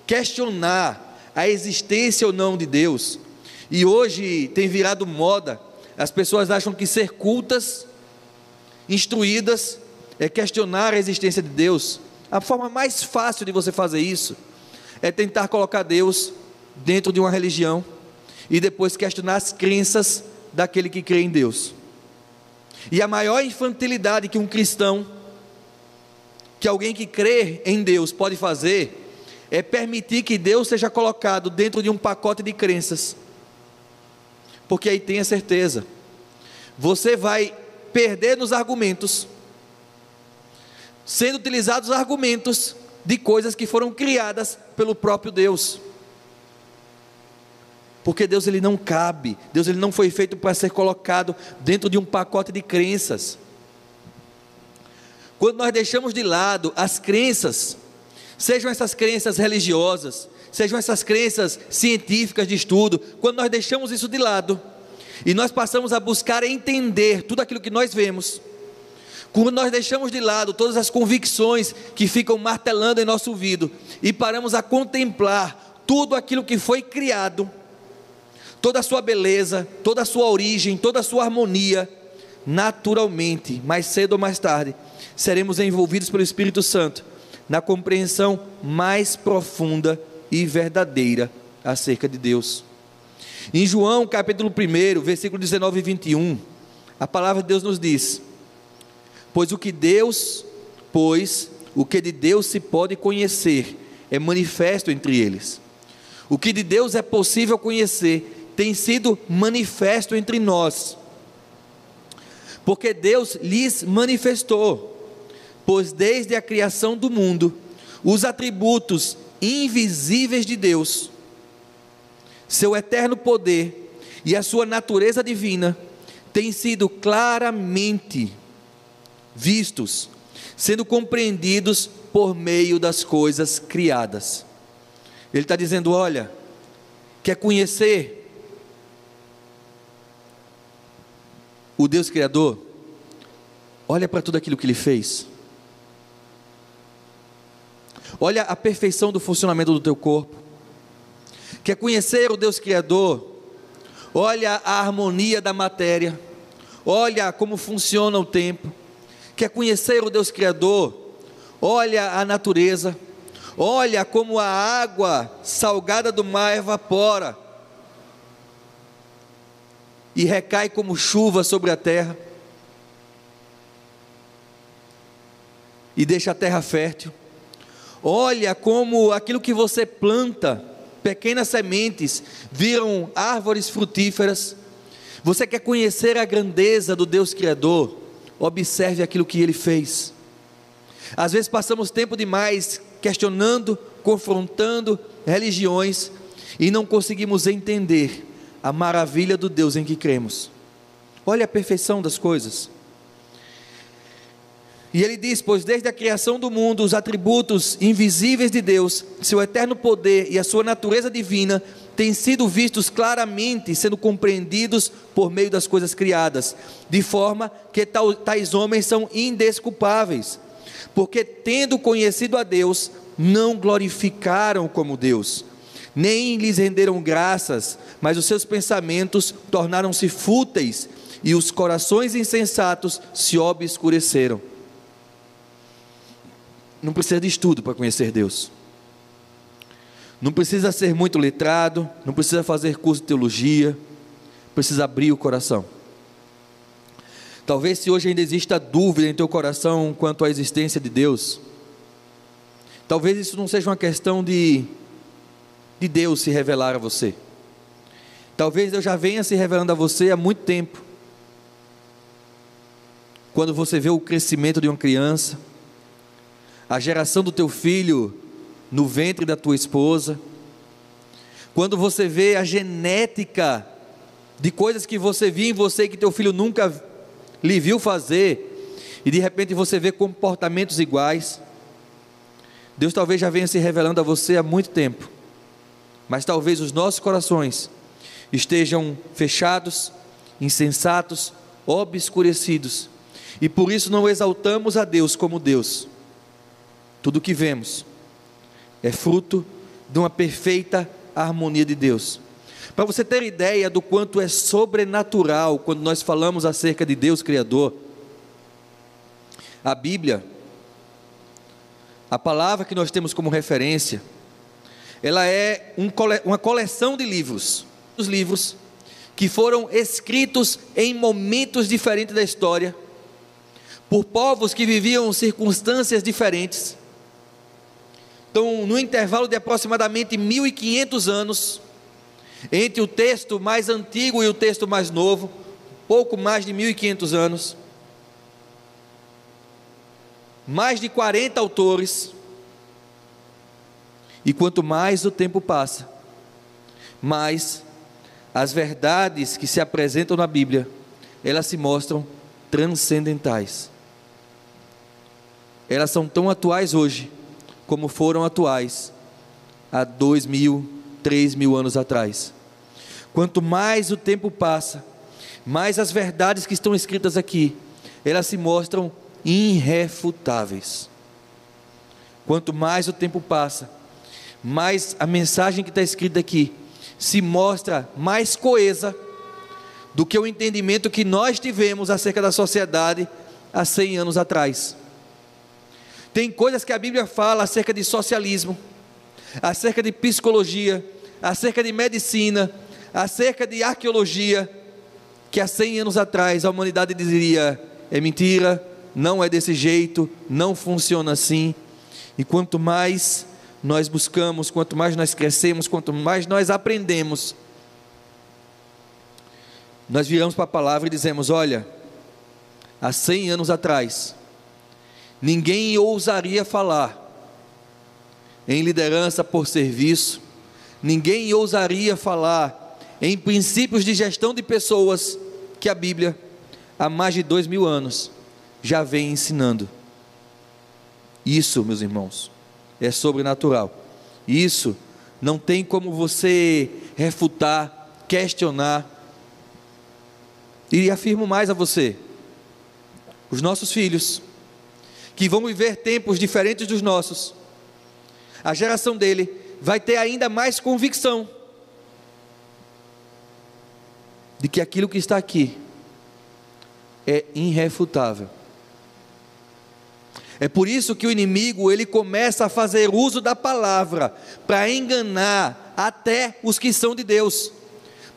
[SPEAKER 5] questionar a existência ou não de Deus, e hoje tem virado moda, as pessoas acham que ser cultas, instruídas, é questionar a existência de Deus. A forma mais fácil de você fazer isso é tentar colocar Deus dentro de uma religião e depois questionar as crenças daquele que crê em Deus. E a maior infantilidade que um cristão, que alguém que crê em Deus pode fazer, é permitir que Deus seja colocado dentro de um pacote de crenças, porque aí tenha certeza, você vai perder nos argumentos, sendo utilizados argumentos de coisas que foram criadas pelo próprio Deus, porque Deus ele não cabe, Deus ele não foi feito para ser colocado dentro de um pacote de crenças. Quando nós deixamos de lado as crenças, sejam essas crenças religiosas, sejam essas crenças científicas de estudo, quando nós deixamos isso de lado, e nós passamos a buscar entender tudo aquilo que nós vemos, quando nós deixamos de lado todas as convicções que ficam martelando em nosso ouvido, e paramos a contemplar tudo aquilo que foi criado, toda a sua beleza, toda a sua origem, toda a sua harmonia, naturalmente, mais cedo ou mais tarde, seremos envolvidos pelo Espírito Santo, na compreensão mais profunda e verdadeira acerca de Deus. Em João capítulo 1, versículo 19 e 21, a palavra de Deus nos diz: Pois o que de Deus se pode conhecer é manifesto entre eles. O que de Deus é possível conhecer tem sido manifesto entre nós, porque Deus lhes manifestou. Pois desde a criação do mundo, os atributos invisíveis de Deus, seu eterno poder e a sua natureza divina, têm sido claramente vistos, sendo compreendidos por meio das coisas criadas. Ele está dizendo: olha, quer conhecer o Deus Criador? Olha para tudo aquilo que Ele fez. Olha a perfeição do funcionamento do teu corpo. Quer conhecer o Deus Criador? olha a harmonia da matéria, olha como funciona o tempo, quer conhecer o Deus Criador, olha a natureza, olha como a água salgada do mar evapora e recai como chuva sobre a terra, e deixa a terra fértil. Olha como aquilo que você planta, pequenas sementes, viram árvores frutíferas. Você quer conhecer a grandeza do Deus Criador? Observe aquilo que Ele fez. Às vezes passamos tempo demais questionando, confrontando religiões e não conseguimos entender a maravilha do Deus em que cremos. Olha a perfeição das coisas. E ele diz: pois desde a criação do mundo, os atributos invisíveis de Deus, seu eterno poder e a sua natureza divina, têm sido vistos claramente, sendo compreendidos por meio das coisas criadas, de forma que tais homens são indesculpáveis, porque tendo conhecido a Deus, não glorificaram como Deus, nem lhes renderam graças, mas os seus pensamentos tornaram-se fúteis, e os corações insensatos se obscureceram. Não precisa de estudo para conhecer Deus, não precisa ser muito letrado, não precisa fazer curso de teologia, precisa abrir o coração. Talvez se hoje ainda exista dúvida em teu coração quanto à existência de Deus, talvez isso não seja uma questão de Deus se revelar a você. Talvez Deus já venha se revelando a você há muito tempo. Quando você vê o crescimento de uma criança, a geração do teu filho no ventre da tua esposa, quando você vê a genética de coisas que você via em você que teu filho nunca lhe viu fazer, e de repente você vê comportamentos iguais. Deus talvez já venha se revelando a você há muito tempo, mas talvez os nossos corações estejam fechados, insensatos, obscurecidos, e por isso não exaltamos a Deus como Deus. Tudo o que vemos é fruto de uma perfeita harmonia de Deus. Para você ter ideia do quanto é sobrenatural quando nós falamos acerca de Deus Criador, a Bíblia, a palavra que nós temos como referência, ela é uma coleção de livros, os livros que foram escritos em momentos diferentes da história, por povos que viviam circunstâncias diferentes. Então, no intervalo de aproximadamente 1500 anos, entre o texto mais antigo e o texto mais novo, pouco mais de 1500 anos, mais de 40 autores, e quanto mais o tempo passa, mais as verdades que se apresentam na Bíblia, elas se mostram transcendentais. Elas são tão atuais hoje, como foram atuais há 2000, 3000 anos atrás. Quanto mais o tempo passa, mais as verdades que estão escritas aqui, elas se mostram irrefutáveis. Quanto mais o tempo passa, mais a mensagem que está escrita aqui se mostra mais coesa do que o entendimento que nós tivemos acerca da sociedade há 100 anos atrás. Tem coisas que a Bíblia fala acerca de socialismo, acerca de psicologia, acerca de medicina, acerca de arqueologia, que há 100 anos atrás a humanidade diria: é mentira, não é desse jeito, não funciona assim. E quanto mais nós buscamos, quanto mais nós crescemos, quanto mais nós aprendemos, nós viramos para a palavra e dizemos: olha, há 100 anos atrás, ninguém ousaria falar em liderança por serviço, ninguém ousaria falar em princípios de gestão de pessoas que a Bíblia, há mais de 2000 anos, já vem ensinando. Isso, meus irmãos, é sobrenatural. Isso não tem como você refutar, questionar. E afirmo mais a você: os nossos filhos, que vão viver tempos diferentes dos nossos, a geração dele vai ter ainda mais convicção de que aquilo que está aqui é irrefutável. É por isso que o inimigo, ele começa a fazer uso da palavra para enganar até os que são de Deus,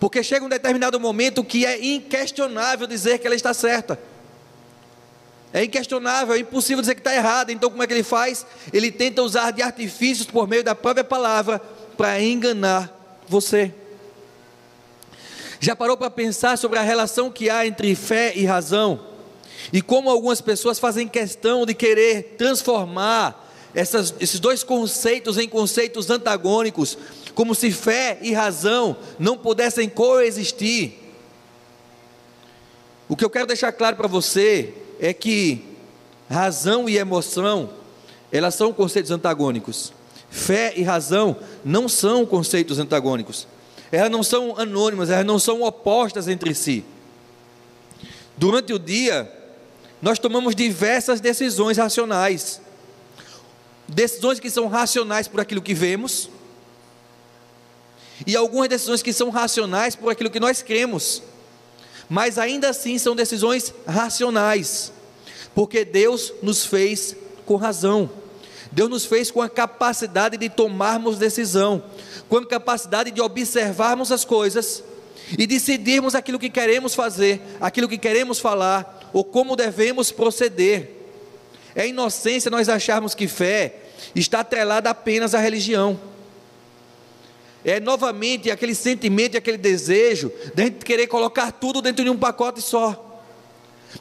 [SPEAKER 5] porque chega um determinado momento que é inquestionável dizer que ela está certa, é inquestionável, é impossível dizer que está errada. Então como é que ele faz? Ele tenta usar de artifícios por meio da própria palavra para enganar você. Já parou para pensar sobre a relação que há entre fé e razão? E como algumas pessoas fazem questão de querer transformar esses dois conceitos em conceitos antagônicos, como se fé e razão não pudessem coexistir. O que eu quero deixar claro para você é que razão e emoção, elas são conceitos antagônicos. Fé e razão não são conceitos antagônicos. Elas não são anônimas, elas não são opostas entre si. Durante o dia, nós tomamos diversas decisões racionais. Decisões que são racionais por aquilo que vemos, e algumas decisões que são racionais por aquilo que nós cremos, mas ainda assim são decisões racionais, porque Deus nos fez com razão. Deus nos fez com a capacidade de tomarmos decisão, com a capacidade de observarmos as coisas e decidirmos aquilo que queremos fazer, aquilo que queremos falar, ou como devemos proceder. É inocência nós acharmos que fé está atrelada apenas à religião. É novamente aquele sentimento e aquele desejo de a gente querer colocar tudo dentro de um pacote só,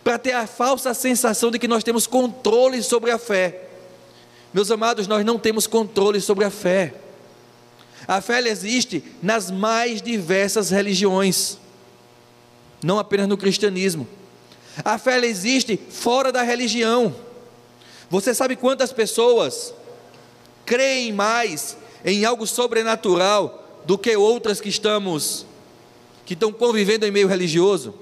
[SPEAKER 5] para ter a falsa sensação de que nós temos controle sobre a fé. Meus amados, nós não temos controle sobre a fé. A fé ela existe nas mais diversas religiões, não apenas no cristianismo. A fé ela existe fora da religião. Você sabe quantas pessoas creem mais em algo sobrenatural do que outras que estão convivendo em meio religioso?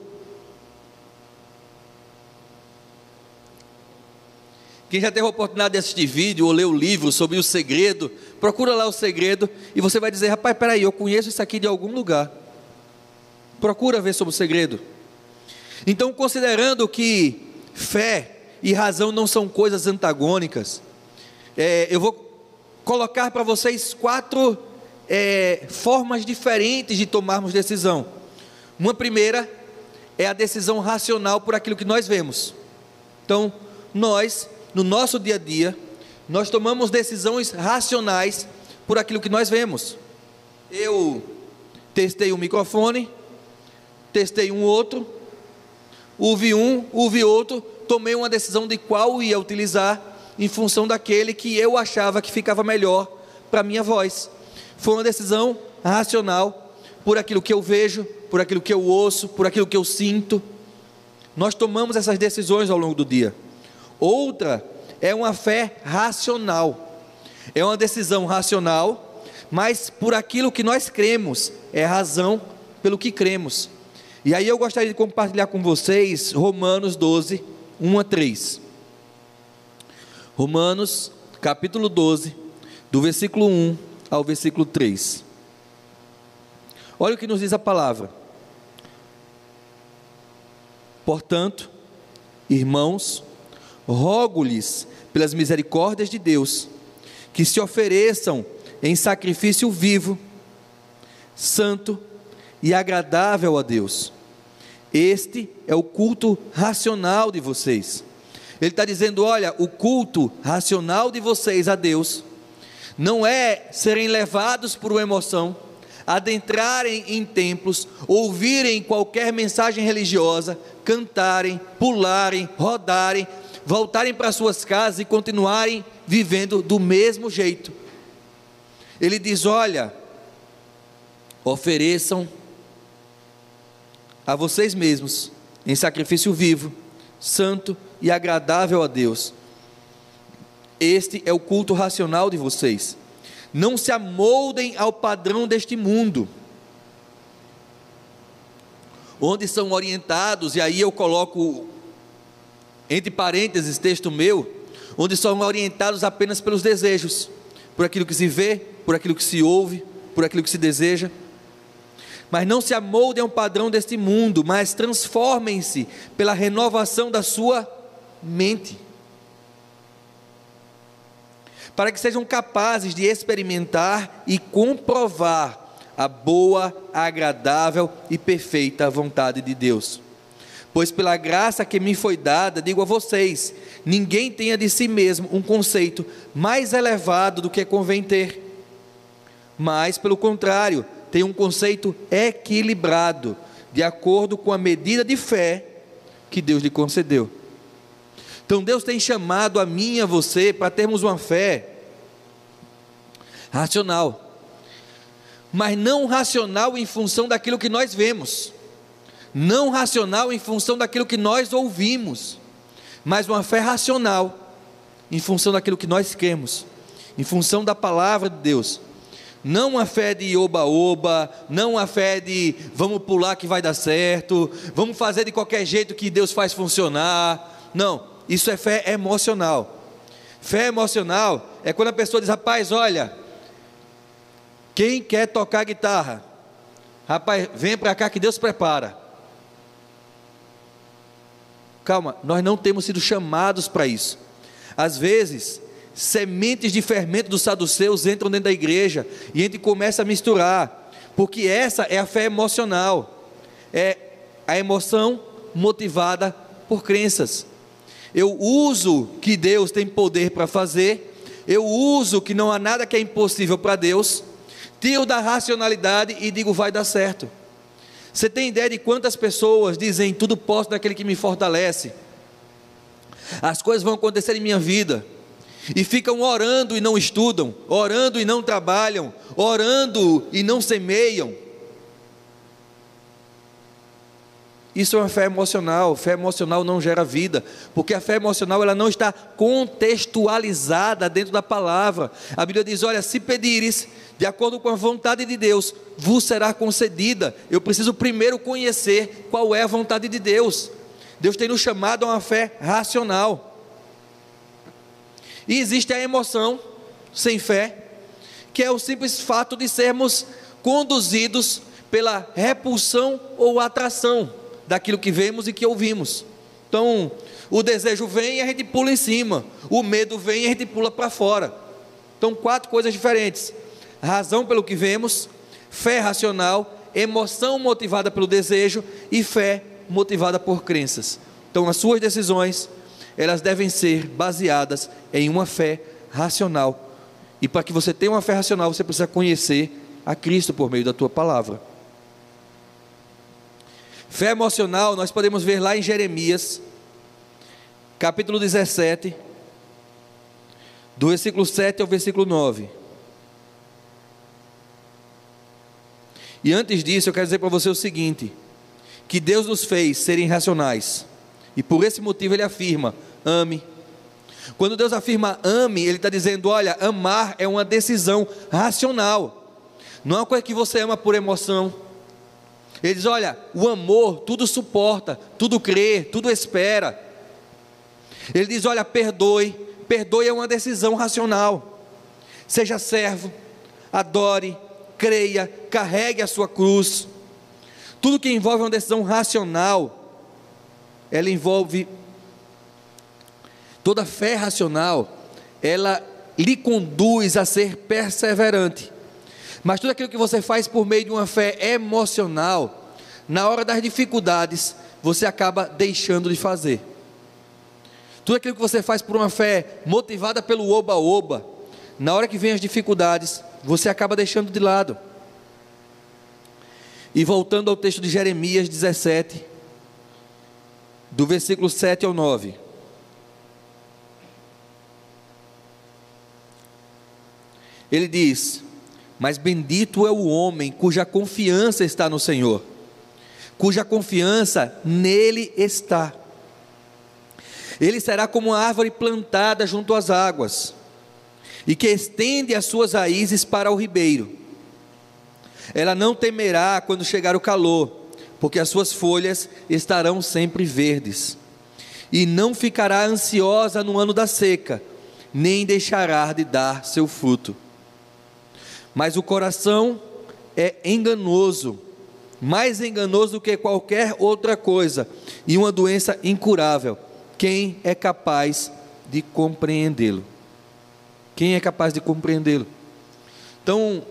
[SPEAKER 5] Quem já teve a oportunidade de assistir vídeo ou ler o livro sobre o segredo, procura lá o segredo e você vai dizer: rapaz, peraí, eu conheço isso aqui de algum lugar. Procura ver sobre o segredo. Então, considerando que fé e razão não são coisas antagônicas, eu vou colocar para vocês 4 formas diferentes de tomarmos decisão. Uma primeira é a decisão racional por aquilo que nós vemos. Então, nós, no nosso dia a dia, nós tomamos decisões racionais por aquilo que nós vemos. Eu testei um microfone, testei um outro, ouvi outro, tomei uma decisão de qual ia utilizar em função daquele que eu achava que ficava melhor para a minha voz. Foi uma decisão racional por aquilo que eu vejo, por aquilo que eu ouço, por aquilo que eu sinto. Nós tomamos essas decisões ao longo do dia. Outra é uma fé racional. É uma decisão racional, mas por aquilo que nós cremos. É razão pelo que cremos. E aí eu gostaria de compartilhar com vocês Romanos 12, 1 a 3. Romanos, capítulo 12, do versículo 1 ao versículo 3. Olha o que nos diz a palavra. Portanto, irmãos, rogo-lhes pelas misericórdias de Deus, que se ofereçam em sacrifício vivo, santo e agradável a Deus. Este é o culto racional de vocês. Ele está dizendo: olha, o culto racional de vocês a Deus não é serem levados por uma emoção, adentrarem em templos, ouvirem qualquer mensagem religiosa, cantarem, pularem, rodarem, voltarem para suas casas e continuarem vivendo do mesmo jeito. Ele diz: olha, ofereçam a vocês mesmos em sacrifício vivo, santo e agradável a Deus. Este é o culto racional de vocês. Não se amoldem ao padrão deste mundo, onde são orientados, e aí eu coloco entre parênteses texto meu, onde são orientados apenas pelos desejos, por aquilo que se vê, por aquilo que se ouve, por aquilo que se deseja. Mas não se amoldem ao padrão deste mundo, mas transformem-se pela renovação da sua mente, para que sejam capazes de experimentar e comprovar a boa, agradável e perfeita vontade de Deus. Pois pela graça que me foi dada, digo a vocês, ninguém tenha de si mesmo um conceito mais elevado do que convém ter, mas pelo contrário, tenha um conceito equilibrado, de acordo com a medida de fé que Deus lhe concedeu. Então Deus tem chamado a mim e a você para termos uma fé racional, mas não racional em função daquilo que nós vemos, não racional em função daquilo que nós ouvimos, mas uma fé racional em função daquilo que nós cremos, em função da palavra de Deus. Não uma fé de oba-oba, não uma fé de vamos pular que vai dar certo, vamos fazer de qualquer jeito que Deus faz funcionar. Não, isso é fé emocional. Fé emocional é quando a pessoa diz: rapaz, olha, quem quer tocar guitarra? Rapaz, vem para cá que Deus prepara. Calma, nós não temos sido chamados para isso. Às vezes, sementes de fermento dos saduceus entram dentro da igreja e a gente começa a misturar, porque essa é a fé emocional, é a emoção motivada por crenças. Eu uso que Deus tem poder para fazer, eu uso que não há nada que é impossível para Deus, tiro da racionalidade e digo vai dar certo. Você tem ideia de quantas pessoas dizem tudo posso naquele que me fortalece, as coisas vão acontecer em minha vida, e ficam orando e não estudam, orando e não trabalham, orando e não semeiam? Isso é uma fé emocional. Fé emocional não gera vida, porque a fé emocional ela não está contextualizada dentro da palavra. A Bíblia diz: olha, se pedires de acordo com a vontade de Deus, vos será concedida. Eu preciso primeiro conhecer qual é a vontade de Deus. Deus tem nos chamado a uma fé racional. E existe a emoção sem fé, que é o simples fato de sermos conduzidos pela repulsão ou atração daquilo que vemos e que ouvimos. Então, o desejo vem e a gente pula em cima, o medo vem e a gente pula para fora. Então, 4 coisas diferentes: razão pelo que vemos, fé racional, emoção motivada pelo desejo e fé motivada por crenças. Então, as suas decisões, elas devem ser baseadas em uma fé racional. E para que você tenha uma fé racional, você precisa conhecer a Cristo por meio da tua palavra. Fé emocional, nós podemos ver lá em Jeremias, capítulo 17, do versículo 7 ao versículo 9. E antes disso, eu quero dizer para você o seguinte: que Deus nos fez serem racionais, e por esse motivo Ele afirma: ame. Quando Deus afirma ame, Ele está dizendo: olha, amar é uma decisão racional, não é uma coisa que você ama por emoção. Ele diz: olha, o amor tudo suporta, tudo crê, tudo espera. Ele diz: olha, perdoe. Perdoe é uma decisão racional. Seja servo, adore, creia, carregue a sua cruz. Tudo que envolve uma decisão racional, ela envolve, toda fé racional, ela lhe conduz a ser perseverante. Mas tudo aquilo que você faz por meio de uma fé emocional, na hora das dificuldades, você acaba deixando de fazer. Tudo aquilo que você faz por uma fé motivada pelo oba-oba, na hora que vem as dificuldades, você acaba deixando de lado. E voltando ao texto de Jeremias 17, do versículo 7 ao 9. Ele diz: mas bendito é o homem cuja confiança está no Senhor, cuja confiança nele está. Ele será como uma árvore plantada junto às águas, e que estende as suas raízes para o ribeiro. Ela não temerá quando chegar o calor, porque as suas folhas estarão sempre verdes. E não ficará ansiosa no ano da seca, nem deixará de dar seu fruto. Mas o coração é enganoso mais enganoso do que qualquer outra coisa, e uma doença incurável. Quem é capaz de compreendê-lo? Quem é capaz de compreendê-lo? Então,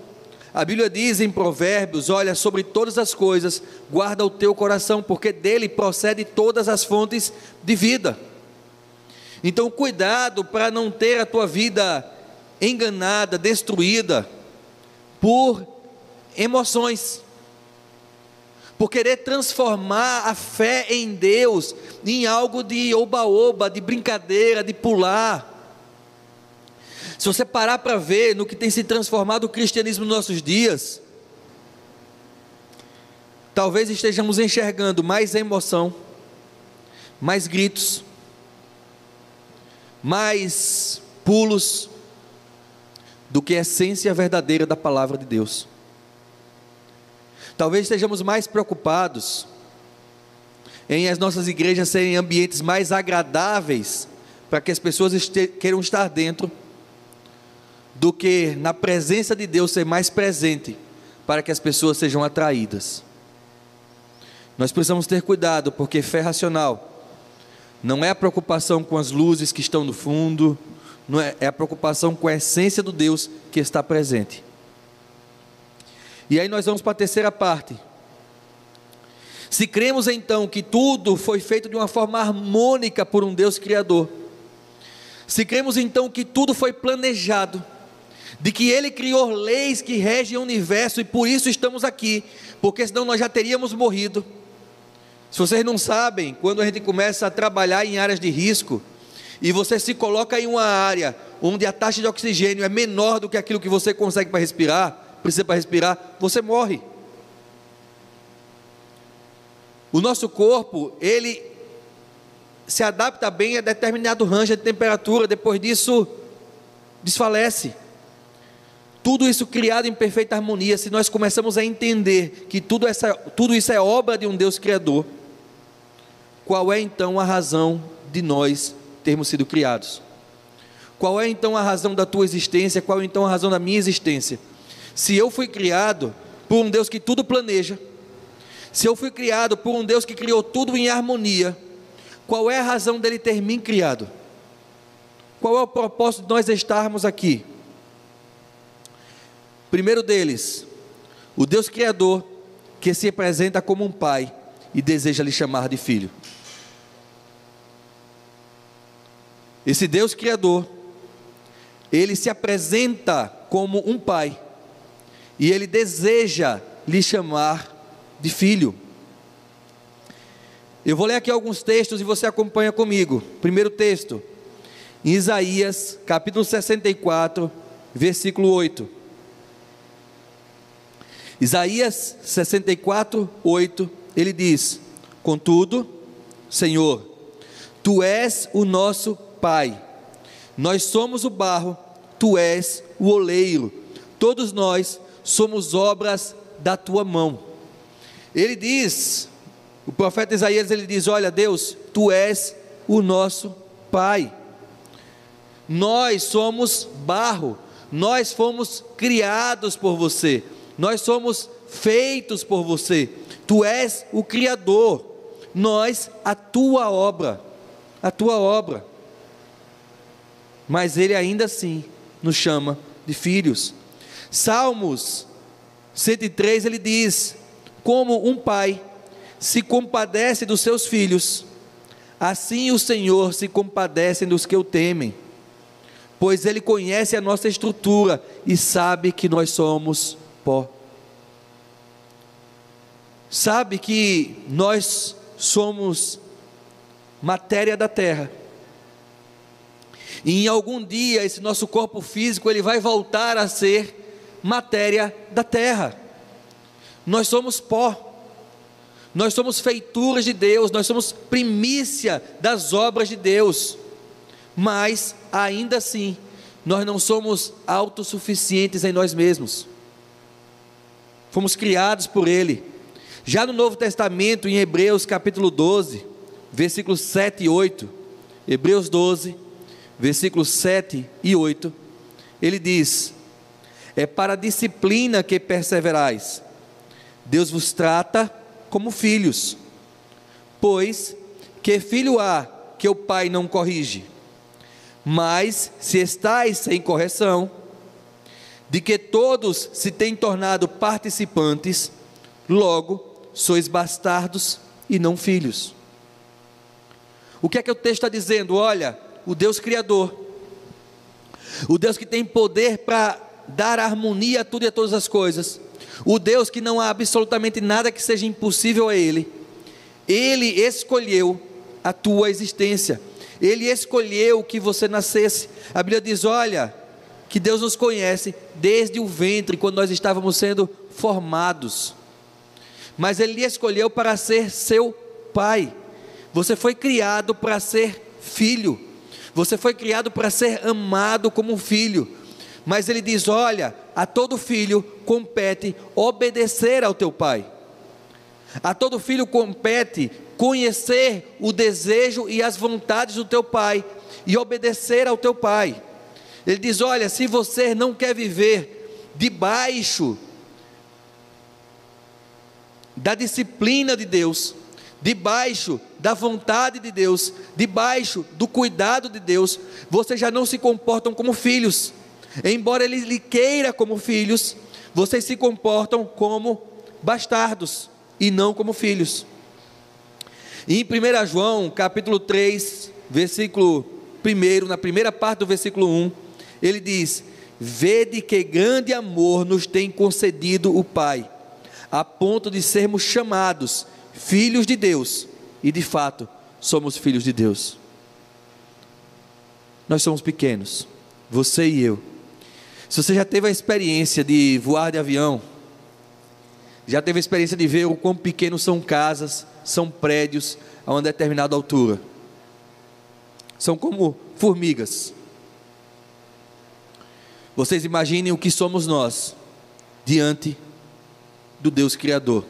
[SPEAKER 5] a Bíblia diz em Provérbios: olha, sobre todas as coisas, guarda o teu coração, porque dele procede todas as fontes de vida. Então, cuidado para não ter a tua vida enganada, destruída por emoções, por querer transformar a fé em Deus em algo de oba-oba, de brincadeira, de pular. Se você parar para ver no que tem se transformado o cristianismo nos nossos dias, talvez estejamos enxergando mais emoção, mais gritos, mais pulos, do que a essência verdadeira da palavra de Deus. Talvez estejamos mais preocupados em as nossas igrejas serem ambientes mais agradáveis, para que as pessoas queiram estar dentro, do que na presença de Deus ser mais presente, para que as pessoas sejam atraídas. Nós precisamos ter cuidado, porque fé racional não é a preocupação com as luzes que estão no fundo, não é a preocupação com a essência do Deus que está presente. E aí nós vamos para a terceira parte. Se cremos então que tudo foi feito de uma forma harmônica por um Deus Criador, se cremos então que tudo foi planejado, de que Ele criou leis que regem o universo, e por isso estamos aqui, porque senão nós já teríamos morrido. Se vocês não sabem, quando a gente começa a trabalhar em áreas de risco, e você se coloca em uma área onde a taxa de oxigênio é menor do que aquilo que você consegue para respirar, precisa para respirar, você morre. O nosso corpo, ele se adapta bem a determinado range de temperatura, depois disso desfalece. Tudo isso criado em perfeita harmonia. Se nós começamos a entender que tudo isso é obra de um Deus Criador, qual é então a razão de nós termos sido criados? Qual é então a razão da tua existência? Qual é então a razão da minha existência? Se eu fui criado por um Deus que tudo planeja, se eu fui criado por um Deus que criou tudo em harmonia, qual é a razão dele ter me criado? Qual é o propósito de nós estarmos aqui? Primeiro deles, o Deus Criador, que se apresenta como um pai e deseja lhe chamar de filho. Esse Deus Criador, ele se apresenta como um pai e ele deseja lhe chamar de filho. Eu vou ler aqui alguns textos e você acompanha comigo. Primeiro texto, em Isaías, capítulo 64, versículo 8. Isaías 64, 8, ele diz: contudo, Senhor, Tu és o nosso Pai, nós somos o barro, Tu és o oleiro, todos nós somos obras da Tua mão. Ele diz, o profeta Isaías, ele diz: olha Deus, Tu és o nosso Pai, nós somos barro, nós fomos criados por Você, nós somos feitos por Você, Tu és o Criador, nós a Tua obra, mas Ele ainda assim nos chama de filhos. Salmos 103, ele diz: como um pai se compadece dos seus filhos, assim o Senhor se compadece dos que o temem, pois Ele conhece a nossa estrutura e sabe que nós somos pó. Sabe que nós somos matéria da terra, e em algum dia esse nosso corpo físico ele vai voltar a ser matéria da terra. Nós somos pó, nós somos feituras de Deus, nós somos primícia das obras de Deus, mas ainda assim nós não somos autossuficientes em nós mesmos, fomos criados por Ele. Já no Novo Testamento, em Hebreus capítulo 12, versículos 7 e 8, Hebreus 12, versículos 7 e 8, ele diz: é para a disciplina que perseverais, Deus vos trata como filhos. Pois que filho há que o pai não corrige? Mas se estáis sem correção, de que todos se têm tornado participantes, logo sois bastardos e não filhos. O que é que o texto está dizendo? Olha, o Deus Criador, o Deus que tem poder para dar harmonia a tudo e a todas as coisas, o Deus que não há absolutamente nada que seja impossível a Ele, Ele escolheu a tua existência, Ele escolheu que você nascesse. A Bíblia diz, olha, que Deus nos conhece desde o ventre, quando nós estávamos sendo formados, mas Ele lhe escolheu para ser seu pai. Você foi criado para ser filho, você foi criado para ser amado como filho, mas Ele diz, olha, a todo filho compete obedecer ao teu pai, a todo filho compete conhecer o desejo e as vontades do teu pai, e obedecer ao teu pai. Ele diz, olha, se você não quer viver debaixo da disciplina de Deus, debaixo da vontade de Deus, debaixo do cuidado de Deus, vocês já não se comportam como filhos. Embora Ele lhe queira como filhos, vocês se comportam como bastardos e não como filhos. E em 1 João capítulo 3, versículo 1, na primeira parte do versículo 1, ele diz, vede que grande amor nos tem concedido o Pai, a ponto de sermos chamados filhos de Deus, e de fato somos filhos de Deus. Nós somos pequenos, você e eu. Se você já teve a experiência de voar de avião, já teve a experiência de ver o quão pequenos são casas, são prédios a uma determinada altura, são como formigas. Vocês imaginem o que somos nós diante do Deus Criador,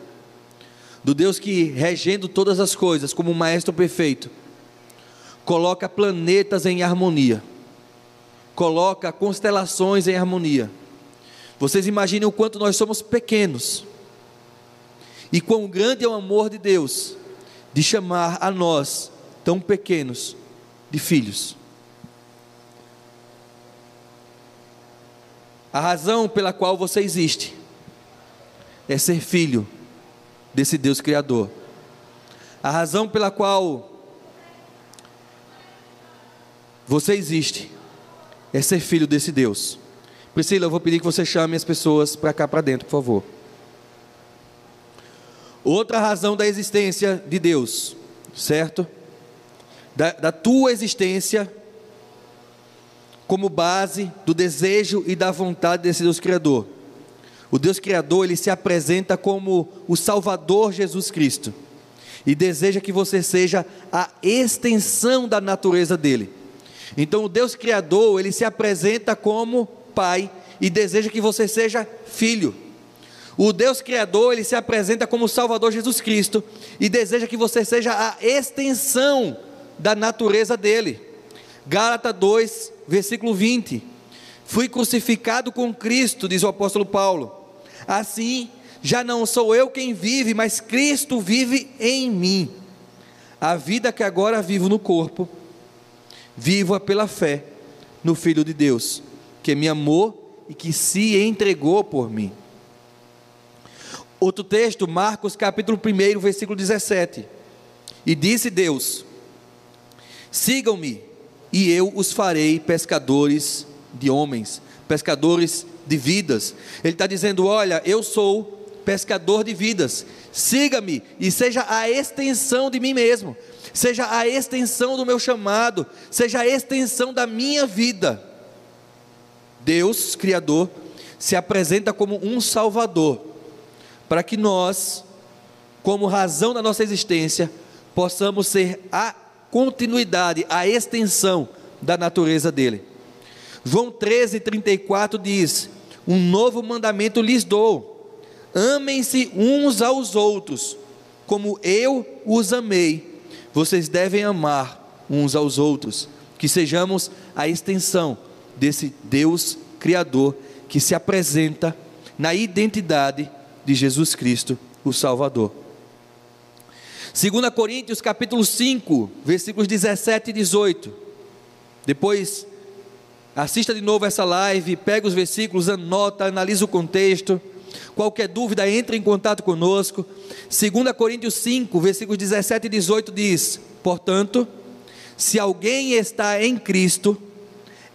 [SPEAKER 5] do Deus que, regendo todas as coisas como um maestro perfeito, coloca planetas em harmonia, coloca constelações em harmonia. Vocês imaginem o quanto nós somos pequenos, e quão grande é o amor de Deus, de chamar a nós, tão pequenos, de filhos. A razão pela qual você existe é ser filho desse Deus Criador. A razão pela qual você existe é ser filho desse Deus. Priscila, eu vou pedir que você chame as pessoas para cá para dentro, por favor. Outra razão da existência de Deus, certo? Da tua existência como base do desejo e da vontade desse Deus Criador. O Deus Criador, Ele se apresenta como o Salvador Jesus Cristo, e deseja que você seja a extensão da natureza dEle. Então o Deus Criador, Ele se apresenta como Pai, e deseja que você seja filho. O Deus Criador, Ele se apresenta como o Salvador Jesus Cristo, e deseja que você seja a extensão da natureza dEle. Gálatas 2, versículo 20, fui crucificado com Cristo, diz o apóstolo Paulo, assim, já não sou eu quem vive, mas Cristo vive em mim. A vida que agora vivo no corpo, vivo-a pela fé no Filho de Deus, que me amou e que se entregou por mim. Outro texto, Marcos capítulo 1, versículo 17, e disse Deus, sigam-me, e eu os farei pescadores de homens, pescadores de vidas. Ele está dizendo, olha, eu sou pescador de vidas, siga-me e seja a extensão de mim mesmo, seja a extensão do meu chamado, seja a extensão da minha vida. Deus, Criador, se apresenta como um Salvador, para que nós, como razão da nossa existência, possamos ser a continuidade, a extensão da natureza dele. João 13:34 diz, um novo mandamento lhes dou, amem-se uns aos outros, como eu os amei, vocês devem amar uns aos outros, que sejamos a extensão desse Deus Criador, que se apresenta na identidade de Jesus Cristo, o Salvador. 2 Coríntios capítulo 5, versículos 17 e 18. Depois assista de novo essa live, pega os versículos, anota, analisa o contexto. Qualquer dúvida, entre em contato conosco. 2 Coríntios 5, versículos 17 e 18 diz: portanto, se alguém está em Cristo,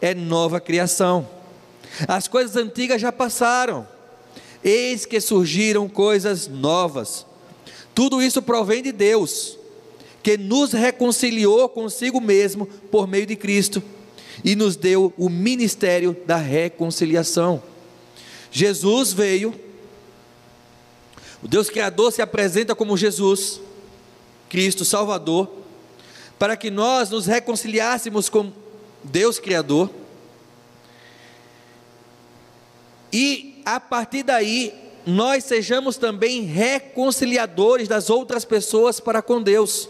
[SPEAKER 5] é nova criação. As coisas antigas já passaram, eis que surgiram coisas novas. Tudo isso provém de Deus, que nos reconciliou consigo mesmo por meio de Cristo e nos deu o ministério da reconciliação. Jesus veio, o Deus Criador se apresenta como Jesus, Cristo Salvador, para que nós nos reconciliássemos com Deus Criador, e a partir daí nós sejamos também reconciliadores das outras pessoas para com Deus.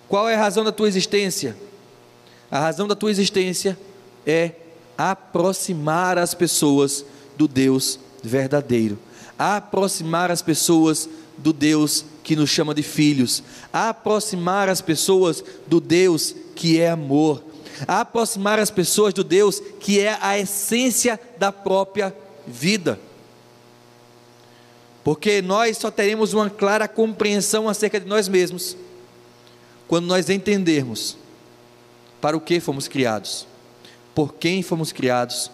[SPEAKER 5] Qual é a razão da tua existência? A razão da tua existência é aproximar as pessoas do Deus verdadeiro, aproximar as pessoas do Deus que nos chama de filhos, aproximar as pessoas do Deus que é amor, aproximar as pessoas do Deus que é a essência da própria vida. Porque nós só teremos uma clara compreensão acerca de nós mesmos quando nós entendermos para o que fomos criados, por quem fomos criados,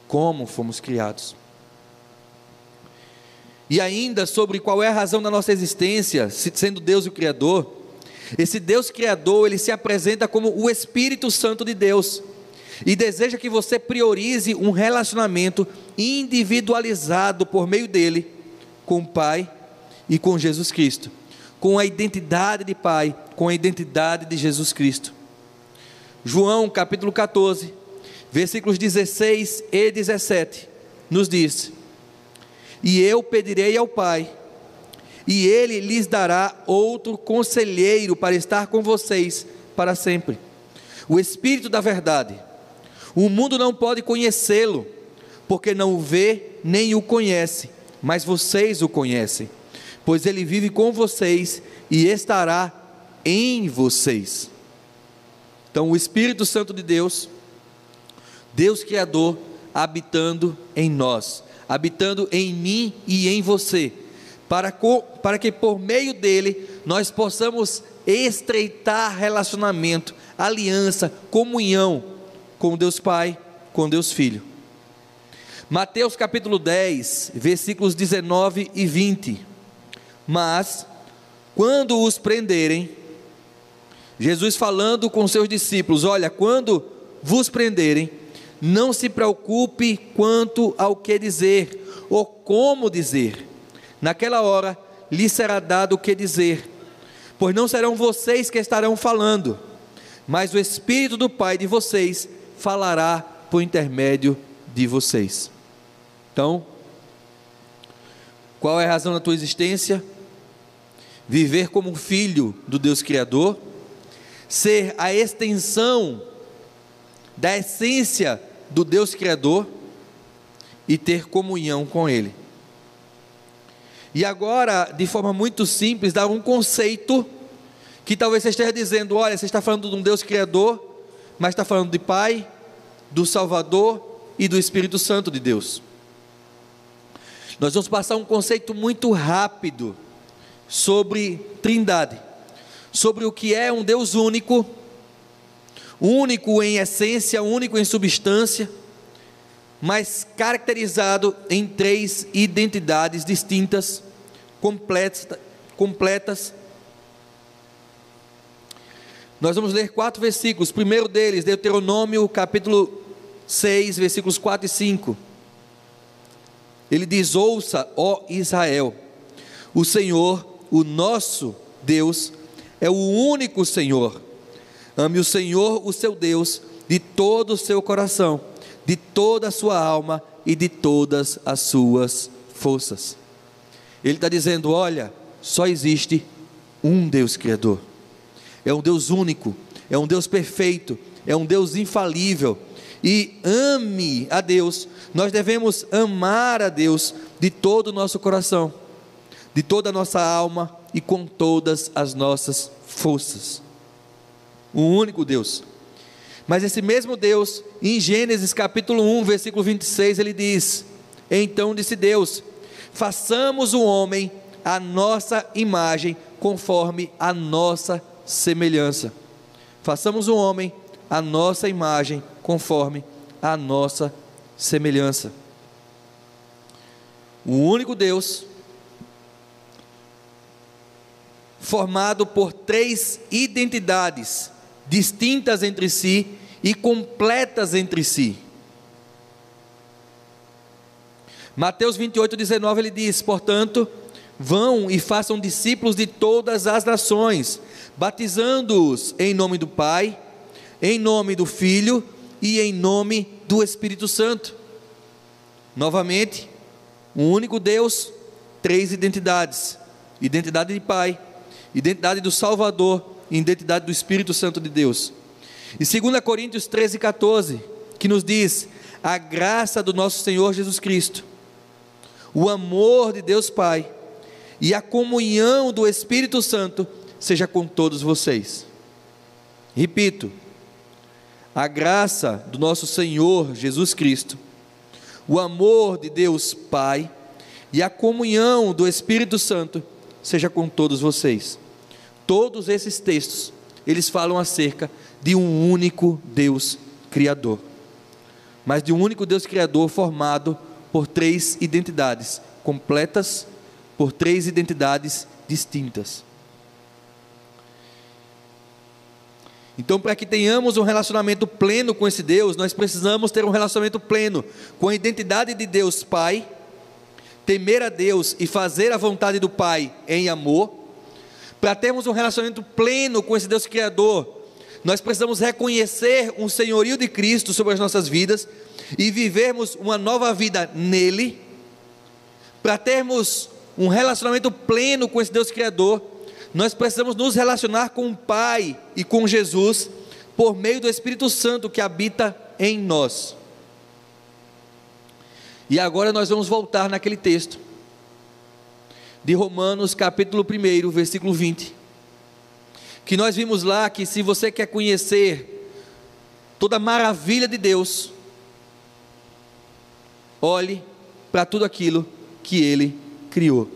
[SPEAKER 5] como fomos criados. E ainda sobre qual é a razão da nossa existência, sendo Deus o Criador. Esse Deus Criador, Ele se apresenta como o Espírito Santo de Deus, e deseja que você priorize um relacionamento individualizado por meio dele, com o Pai e com Jesus Cristo, com a identidade de Pai, com a identidade de Jesus Cristo. João capítulo 14, versículos 16 e 17, nos diz: e eu pedirei ao Pai, e Ele lhes dará outro conselheiro para estar com vocês para sempre, o Espírito da verdade. O mundo não pode conhecê-lo, porque não o vê nem o conhece, mas vocês o conhecem, pois Ele vive com vocês e estará em vocês. Então o Espírito Santo de Deus, Deus Criador, habitando em nós, habitando em mim e em você, para que por meio dele nós possamos estreitar relacionamento, aliança, comunhão com Deus Pai, com Deus Filho. Mateus capítulo 10, versículos 19 e 20. Mas, quando os prenderem, Jesus falando com seus discípulos: olha, quando vos prenderem, não se preocupe quanto ao que dizer, ou como dizer. Naquela hora, lhe será dado o que dizer, pois não serão vocês que estarão falando, mas o Espírito do Pai de vocês falará por intermédio de vocês. Então, qual é a razão da tua existência? Viver como um filho do Deus Criador, ser a extensão da essência do Deus Criador e ter comunhão com Ele. E agora, de forma muito simples, dar um conceito que talvez você esteja dizendo: olha, você está falando de um Deus Criador, mas está falando de Pai, do Salvador e do Espírito Santo de Deus. Nós vamos passar um conceito muito rápido sobre Trindade, sobre o que é um Deus único, único em essência, único em substância, mas caracterizado em três identidades distintas, completas. Nós vamos ler 4 versículos. O primeiro deles, Deuteronômio capítulo 6, versículos 4 e 5. Ele diz: ouça, ó Israel, o Senhor, o nosso Deus, é o único Senhor. Ame o Senhor, o seu Deus, de todo o seu coração, de toda a sua alma e de todas as suas forças. Ele está dizendo: olha, só existe um Deus Criador. É um Deus único, é um Deus perfeito, é um Deus infalível. e ame a Deus, nós devemos amar a Deus de todo o nosso coração, de toda a nossa alma e com todas as nossas forças. O único Deus. Mas esse mesmo Deus, em Gênesis capítulo 1, versículo 26, ele diz: então disse Deus: façamos o homem à nossa imagem, conforme a nossa semelhança. Façamos o homem à nossa imagem, conforme a nossa semelhança. O único Deus, formado por 3 identidades distintas entre si e completas entre si. Mateus 28:19 ele diz: portanto, vão e façam discípulos de todas as nações, batizando-os em nome do Pai, em nome do Filho e em nome do Espírito Santo. Novamente, um único Deus, 3 identidades: identidade de Pai, identidade do Salvador e identidade do Espírito Santo de Deus. E 2 Coríntios 13:14, que nos diz: a graça do nosso Senhor Jesus Cristo, o amor de Deus Pai e a comunhão do Espírito Santo seja com todos vocês. Repito, a graça do nosso Senhor Jesus Cristo, o amor de Deus Pai e a comunhão do Espírito Santo seja com todos vocês. Todos esses textos, eles falam acerca de um único Deus Criador, mas de um único Deus Criador formado por 3 identidades completas, por 3 identidades distintas. Então, para que tenhamos um relacionamento pleno com esse Deus, nós precisamos ter um relacionamento pleno com a identidade de Deus Pai, temer a Deus e fazer a vontade do Pai em amor. Para termos um relacionamento pleno com esse Deus Criador, nós precisamos reconhecer um senhorio de Cristo sobre as nossas vidas e vivermos uma nova vida nele. Para termos um relacionamento pleno com esse Deus Criador, nós precisamos nos relacionar com o Pai e com Jesus por meio do Espírito Santo que habita em nós. E agora nós vamos voltar naquele texto de Romanos capítulo 1, versículo 20, que nós vimos lá que se você quer conhecer toda a maravilha de Deus, olhe para tudo aquilo que Ele criou.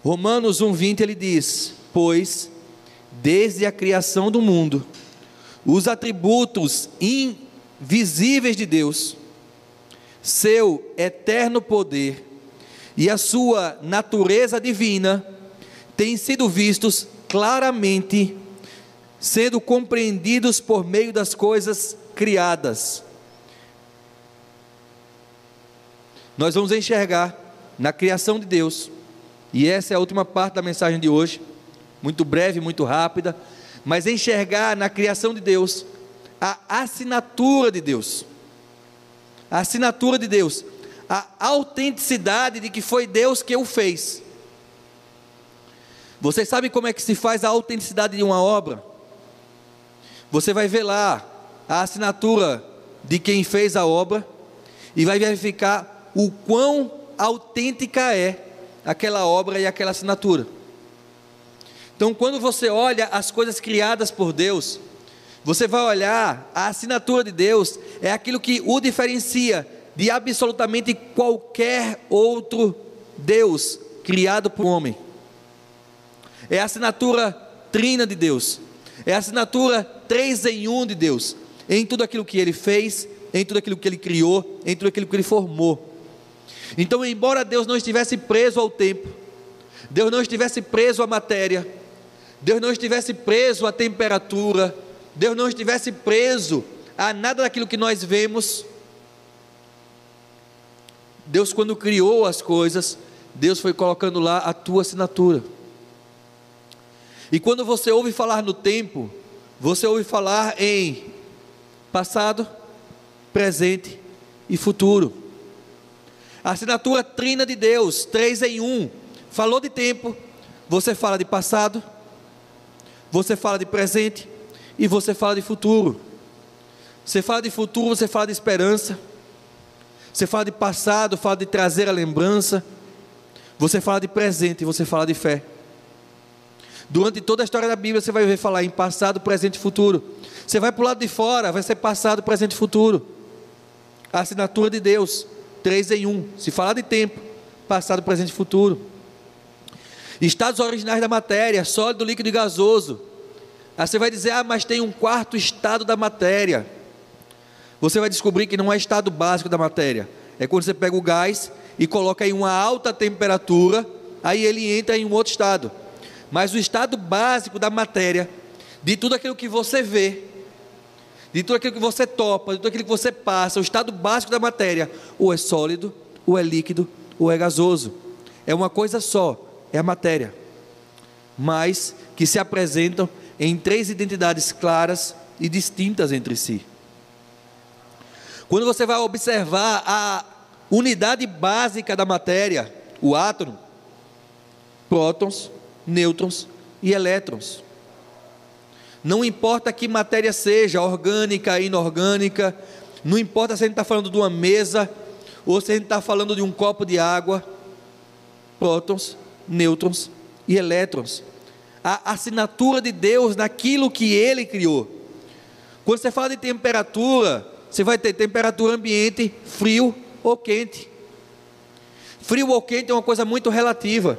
[SPEAKER 5] Romanos 1:20 ele diz: pois desde a criação do mundo, os atributos invisíveis de Deus, seu eterno poder e a sua natureza divina, têm sido vistos claramente, sendo compreendidos por meio das coisas criadas. Nós vamos enxergar na criação de Deus, e essa é a última parte da mensagem de hoje, muito breve, muito rápida, mas enxergar na criação de Deus a assinatura de Deus, a assinatura de Deus, a autenticidade de que foi Deus que o fez. Vocês sabem como é que se faz a autenticidade de uma obra? Você vai ver lá a assinatura de quem fez a obra e vai verificar o quão autêntica é aquela obra e aquela assinatura. Então, quando você olha as coisas criadas por Deus, você vai olhar a assinatura de Deus, é aquilo que o diferencia de absolutamente qualquer outro Deus criado por homem. É a assinatura trina de Deus, é a assinatura 3 em 1 de Deus, em tudo aquilo que Ele fez, em tudo aquilo que Ele criou, em tudo aquilo que Ele formou. Então, embora Deus não estivesse preso ao tempo, Deus não estivesse preso à matéria, Deus não estivesse preso à temperatura, Deus não estivesse preso a nada daquilo que nós vemos, Deus, quando criou as coisas, Deus foi colocando lá a tua assinatura. E quando você ouve falar no tempo, você ouve falar em passado, presente e futuro. A assinatura trina de Deus, 3 em 1, falou de tempo, você fala de passado, você fala de presente e você fala de futuro. Você fala de futuro, você fala de esperança. Você fala de passado, fala de trazer a lembrança. Você fala de presente e você fala de fé. Durante toda a história da Bíblia você vai ver falar em passado, presente e futuro. Você vai para o lado de fora, vai ser passado, presente e futuro. A assinatura de Deus, 3 em 1. Se falar de tempo, passado, presente e futuro. Estados originais da matéria, sólido, líquido e gasoso. Aí você vai dizer, mas tem um quarto estado da matéria. Você vai descobrir que não é estado básico da matéria. É quando você pega o gás e coloca em uma alta temperatura, aí ele entra em um outro estado. Mas o estado básico da matéria, de tudo aquilo que você vê, de tudo aquilo que você topa, de tudo aquilo que você passa, o estado básico da matéria, ou é sólido, ou é líquido, ou é gasoso. É uma coisa só, é a matéria. Mas que se apresentam em 3 identidades claras e distintas entre si. Quando você vai observar a unidade básica da matéria, o átomo, prótons, nêutrons e elétrons. Não importa que matéria seja, orgânica, inorgânica, não importa se a gente está falando de uma mesa, ou se a gente está falando de um copo de água, prótons, nêutrons e elétrons. A assinatura de Deus naquilo que Ele criou. Quando você fala de temperatura, você vai ter temperatura ambiente, frio ou quente. Frio ou quente é uma coisa muito relativa.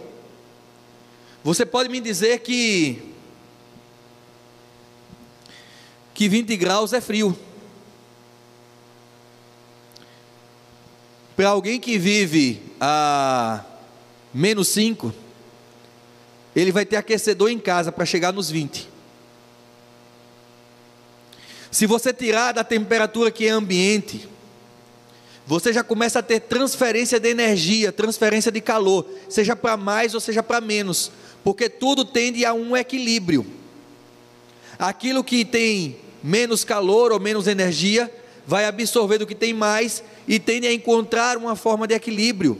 [SPEAKER 5] Você pode me dizer que 20 graus é frio. Para alguém que vive a -5, ele vai ter aquecedor em casa para chegar nos 20. Se você tirar da temperatura que é ambiente, você já começa a ter transferência de energia, transferência de calor, seja para mais ou seja para menos, porque tudo tende a um equilíbrio. Aquilo que tem menos calor ou menos energia, vai absorver do que tem mais e tende a encontrar uma forma de equilíbrio,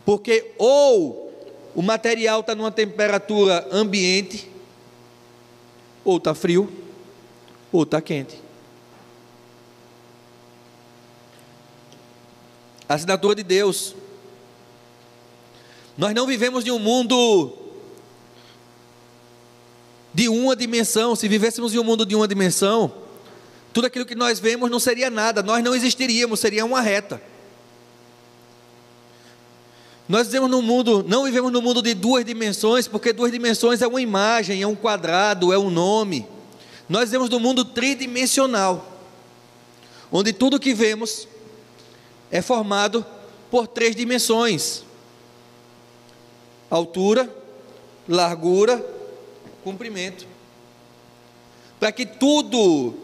[SPEAKER 5] porque ou o material está numa temperatura ambiente, ou está frio, ou está quente. A assinatura de Deus. Nós não vivemos em um mundo de uma dimensão. Se vivêssemos em um mundo de uma dimensão, tudo aquilo que nós vemos não seria nada, nós não existiríamos, seria uma reta. Nós vivemos num mundo, não vivemos num mundo de 2 dimensões, porque 2 dimensões é uma imagem, é um quadrado, é um nome. Nós vivemos num mundo tridimensional, onde tudo que vemos é formado por 3 dimensões: altura, largura, comprimento. Para que tudo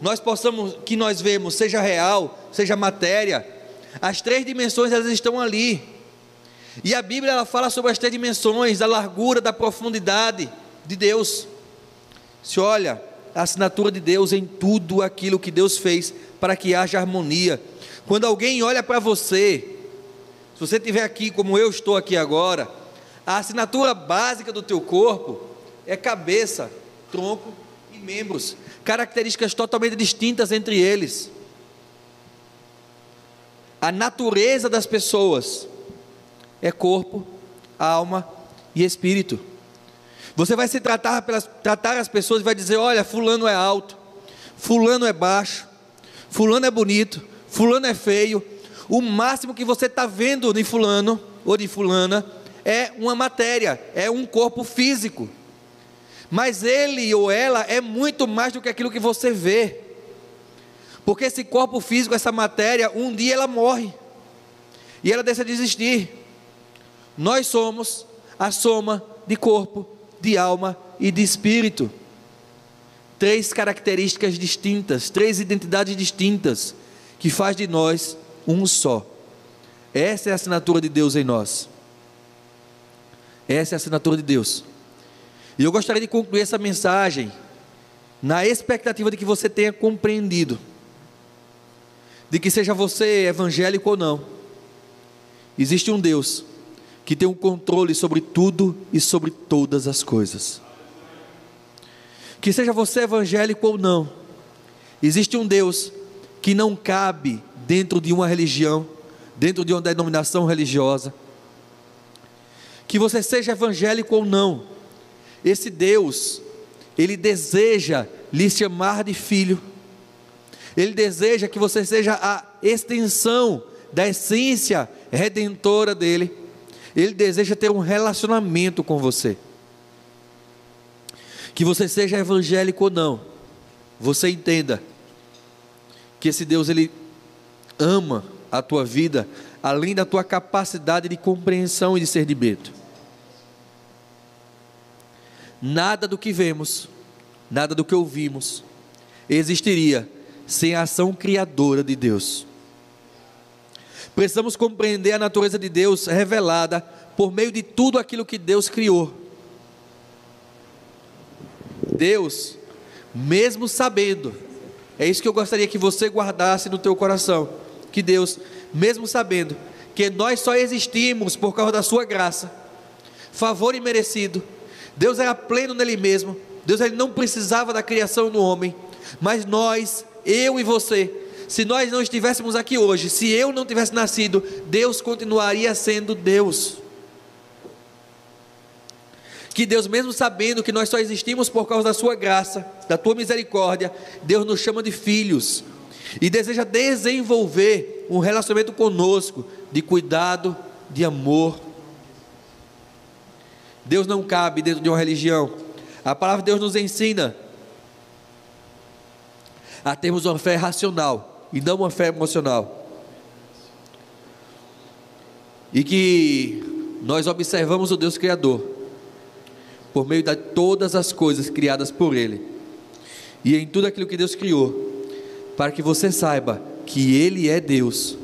[SPEAKER 5] que nós vemos seja real, seja matéria, as 3 dimensões elas estão ali. E a Bíblia ela fala sobre as 3 dimensões, da largura, da profundidade de Deus. Se olha a assinatura de Deus em tudo aquilo que Deus fez para que haja harmonia. Quando alguém olha para você, se você estiver aqui como eu estou aqui agora, a assinatura básica do teu corpo é cabeça, tronco e membros, características totalmente distintas entre eles. A natureza das pessoas é corpo, alma e espírito. Você vai se tratar as pessoas e vai dizer: olha, fulano é alto, fulano é baixo, fulano é bonito, fulano é feio. O máximo que você está vendo de fulano ou de fulana é uma matéria, é um corpo físico. Mas ele ou ela é muito mais do que aquilo que você vê. Porque esse corpo físico, essa matéria, um dia ela morre e ela deixa de existir. Nós somos a soma de corpo, de alma e de espírito. 3 características distintas, 3 identidades distintas, que faz de nós um só. Essa é a assinatura de Deus em nós. Essa é a assinatura de Deus. E eu gostaria de concluir essa mensagem na expectativa de que você tenha compreendido, de que seja você evangélico ou não, existe um Deus que tem um controle sobre tudo e sobre todas as coisas. Que seja você evangélico ou não, existe um Deus que não cabe dentro de uma religião, dentro de uma denominação religiosa. Que você seja evangélico ou não, esse Deus, Ele deseja lhe chamar de filho. Ele deseja que você seja a extensão da essência redentora dEle. Ele deseja ter um relacionamento com você. Que você seja evangélico ou não, você entenda que esse Deus, Ele ama a tua vida, além da tua capacidade de compreensão e discernimento. Nada do que vemos, nada do que ouvimos, existiria sem a ação criadora de Deus. Precisamos compreender a natureza de Deus revelada por meio de tudo aquilo que Deus criou. Deus, mesmo sabendo, é isso que eu gostaria que você guardasse no teu coração, que Deus, mesmo sabendo que nós só existimos por causa da sua graça, favor imerecido, Deus era pleno nele mesmo, Deus, Ele não precisava da criação do homem, mas nós, eu e você, se nós não estivéssemos aqui hoje, se eu não tivesse nascido, Deus continuaria sendo Deus. Que Deus, mesmo sabendo que nós só existimos por causa da sua graça, da tua misericórdia, Deus nos chama de filhos e deseja desenvolver um relacionamento conosco de cuidado, de amor. Deus não cabe dentro de uma religião. A palavra de Deus nos ensina a termos uma fé racional e não uma fé emocional, e que nós observamos o Deus Criador por meio de todas as coisas criadas por Ele, e em tudo aquilo que Deus criou, para que você saiba que Ele é Deus.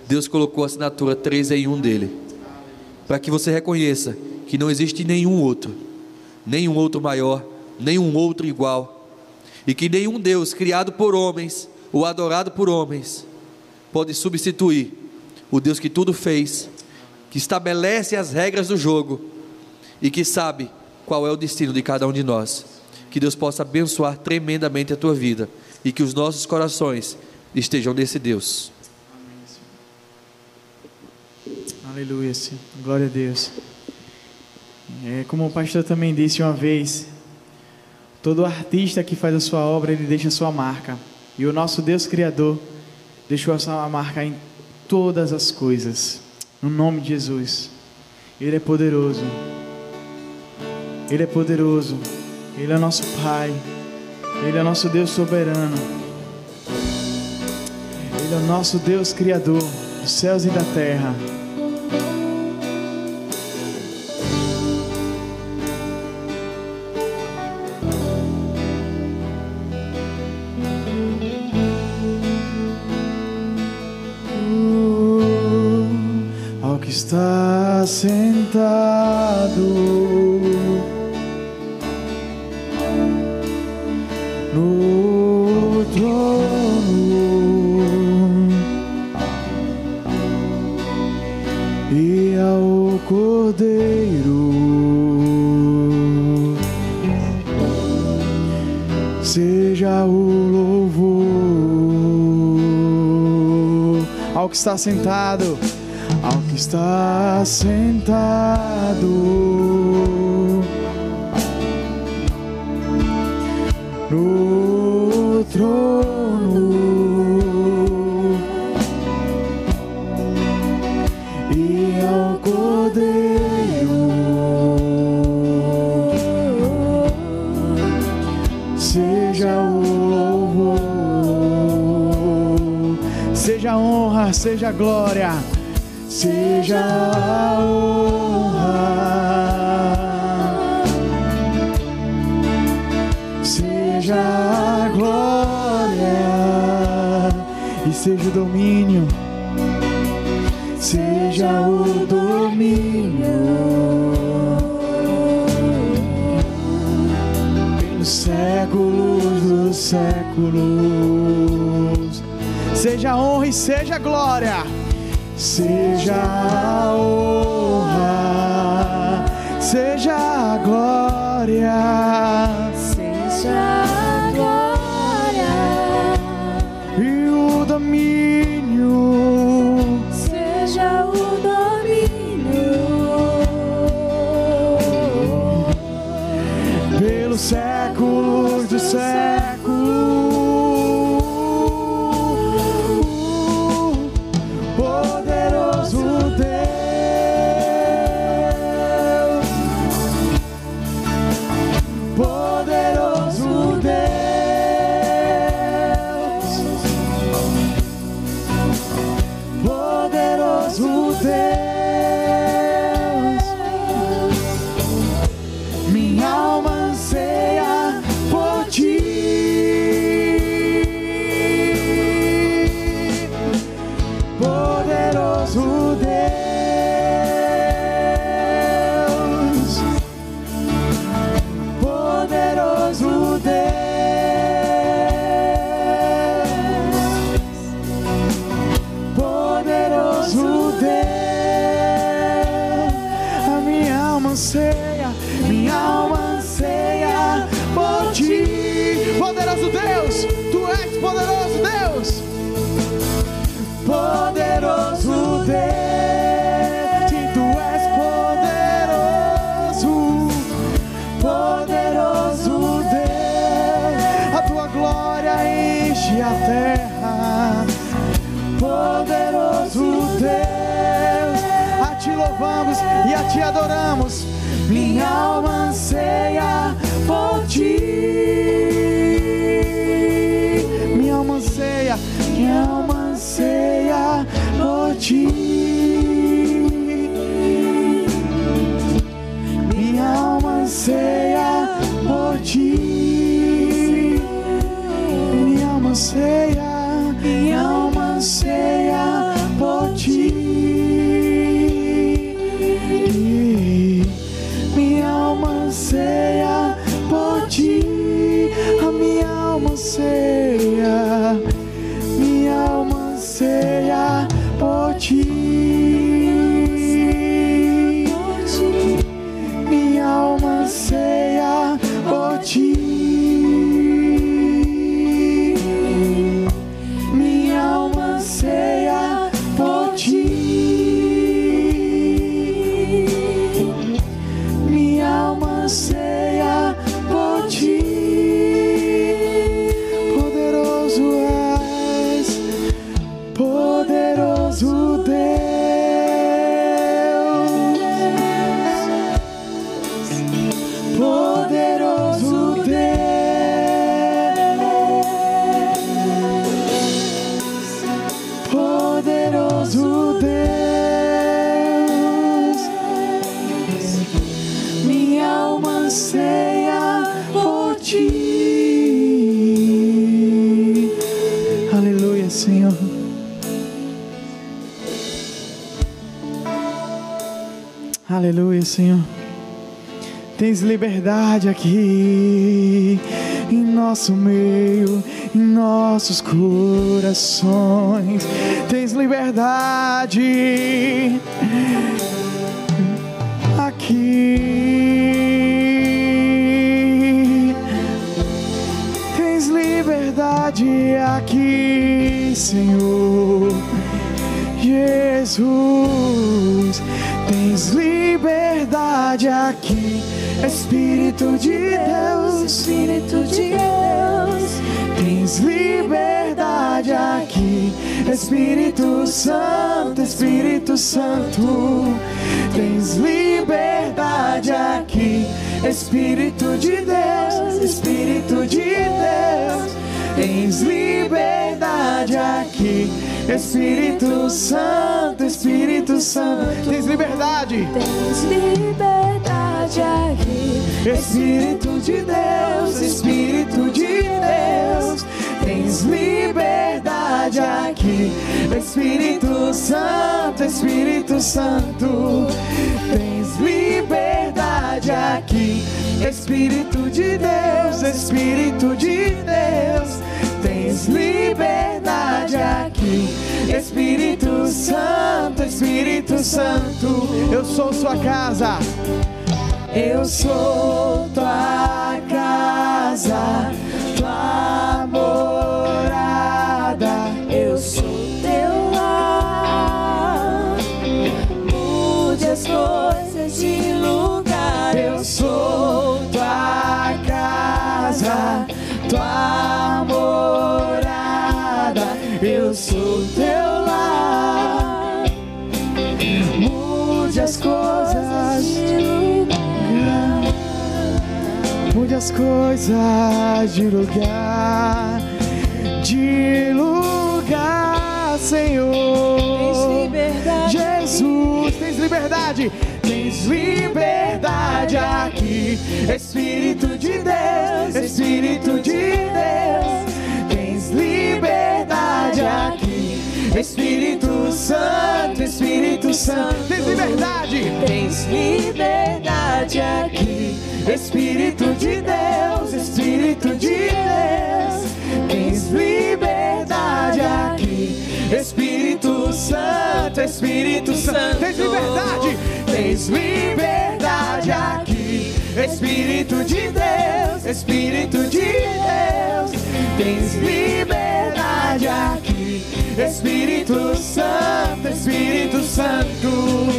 [SPEAKER 5] Deus colocou a assinatura 3 em 1 dEle, para que você reconheça que não existe nenhum outro maior, nenhum outro igual, e que nenhum Deus criado por homens ou adorado por homens pode substituir o Deus que tudo fez, que estabelece as regras do jogo e que sabe qual é o destino de cada um de nós. Que Deus possa abençoar tremendamente a tua vida e que os nossos corações estejam nesse Deus.
[SPEAKER 2] Aleluia, Senhor. Glória a Deus. Como o pastor também disse uma vez, todo artista que faz a sua obra, ele deixa a sua marca. E o nosso Deus Criador deixou a sua marca em todas as coisas. No nome de Jesus. Ele é poderoso. Ele é poderoso. Ele é nosso Pai. Ele é nosso Deus soberano. Ele é o nosso Deus Criador dos céus e da terra. Ao que está sentado no trono e ao Cordeiro seja o louvor. Ao que está sentado, ao que está sentado no trono e ao Cordeiro seja o louvor, seja a honra, seja a glória, seja a honra, seja a glória e seja o domínio, seja o domínio pelos séculos dos séculos. Seja a honra e seja a glória, seja a honra, seja a glória,
[SPEAKER 4] Seja a glória
[SPEAKER 2] e o séculos dos séculos. Poderoso Deus, poderoso Deus, poderoso Deus. Minha alma anseia por ti. Poderoso Deus, poderoso Deus, poderoso Deus. A minha alma anseia por ti. Poderoso Deus, tu és poderoso Deus. Poderoso Deus, sim, tu és poderoso, poderoso Deus. A tua glória enche a terra. Poderoso Deus, a ti louvamos e a ti adoramos. Minha alma anseia por ti. Minha alma anseia por ti. Minha alma anseia por ti. Minha alma anseia por ti. Minha alma anseia por ti. A minha alma anseia. Minha alma anseia por ti. Minha alma anseia por ti. Minha alma anseia por ti. Minha alma anseia por ti. Poderoso és, poderoso Deus, poderoso Deus, poderoso Deus. Minha alma anseia por ti. Aleluia, Senhor. Aleluia, Senhor. Tens liberdade aqui em nosso meio, em nossos corações. Tens liberdade aqui. Tens liberdade aqui, Senhor Jesus. Tens liberdade aqui, Espírito de Deus, Espírito de Deus. Tens liberdade aqui, Espírito Santo, Espírito Santo. Tens liberdade aqui, Espírito de Deus, Espírito de Deus. Tens liberdade aqui, Espírito Santo, Espírito Santo. Tens liberdade.
[SPEAKER 4] Tens liberdade aqui,
[SPEAKER 2] Espírito de Deus, Espírito de Deus. Tens liberdade aqui, Espírito Santo, Espírito Santo. Tens liberdade aqui, Espírito de Deus, Espírito de Deus. Tens liberdade aqui, Espírito Santo, Espírito Santo. Eu sou sua casa. Eu sou tua casa, tua morada. Eu sou teu lar. as coisas de lugar. Eu sou tua casa. tua morada, eu sou teu lar. Mude as coisas de lugar, mude as coisas de lugar, Senhor.
[SPEAKER 3] Tens liberdade,
[SPEAKER 2] Jesus, tens liberdade. Tens liberdade aqui, Espírito de Deus, Espírito de Deus. Tens liberdade aqui, Espírito Santo, Espírito Santo. Tens liberdade,
[SPEAKER 3] tens liberdade aqui,
[SPEAKER 2] Espírito de Deus, Espírito de Deus. Tens liberdade aqui, Espírito Santo, Espírito Santo. Tens liberdade, tens liberdade aqui, Espírito de Deus, Espírito de Deus. Tens liberdade aqui, Espírito Santo, Espírito Santo.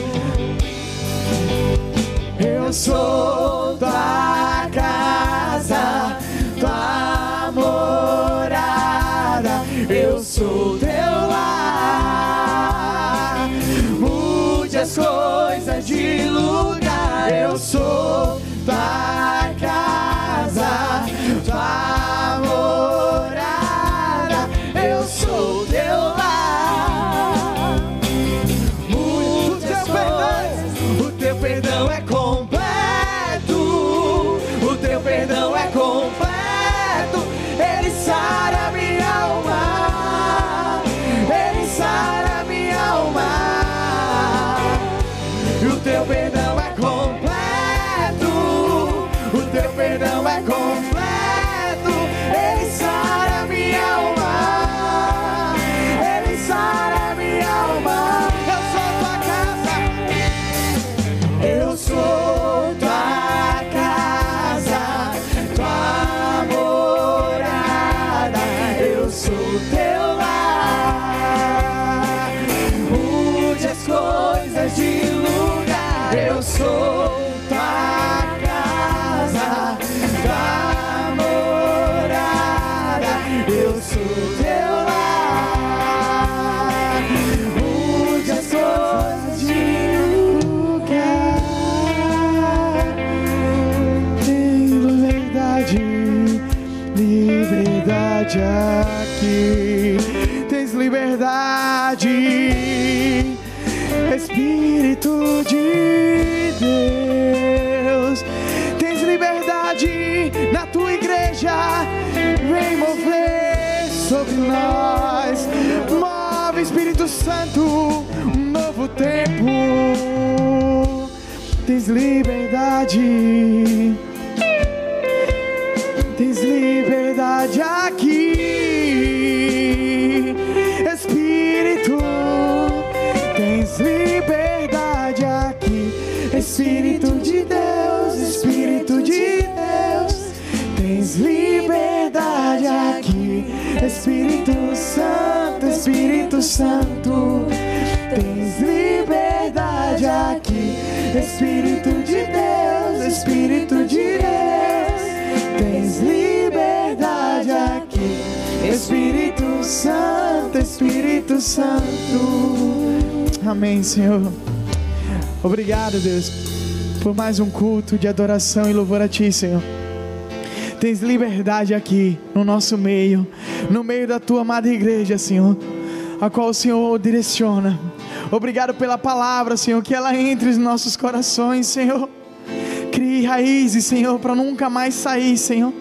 [SPEAKER 2] Eu sou tua casa, tua morada, eu sou teu lar. Mude as coisas de lugar, eu sou tua casa, tua morada, eu sou teu lar. Mude as coisas, o teu perdão é completo, o teu perdão é completo. Ele sara minha alma, Ele sara minha alma. E o teu perdão é completo, o teu perdão é completo. Ele sara minha alma, Ele sara minha alma. Eu sou tua casa, tua morada, eu sou teu lar. Mude as coisas de lugar, eu sou tua casa, tua morada, eu sou teu lar. Mude as coisas de lugar. Tem liberdade aqui, tens liberdade, Espírito de Deus. Tens liberdade na tua igreja, vem mover sobre nós. Move, Espírito Santo, um novo tempo. Tens liberdade, tens liberdade aqui, Espírito. Tens liberdade aqui, Espírito de Deus, Espírito de Deus. Tens liberdade aqui, Espírito Santo, Espírito Santo. Tens liberdade aqui, Espírito de Deus, Espírito de Deus. Tens liberdade aqui, Espírito Santo, Espírito Santo. Amém, Senhor. Obrigado, Deus, por mais um culto de adoração e louvor a Ti, Senhor. Tens liberdade aqui no nosso meio, no meio da Tua amada igreja, Senhor, a qual o Senhor direciona. Obrigado pela palavra, Senhor, que ela entre nos nossos corações, Senhor. Crie raízes, Senhor, para nunca mais sair, Senhor.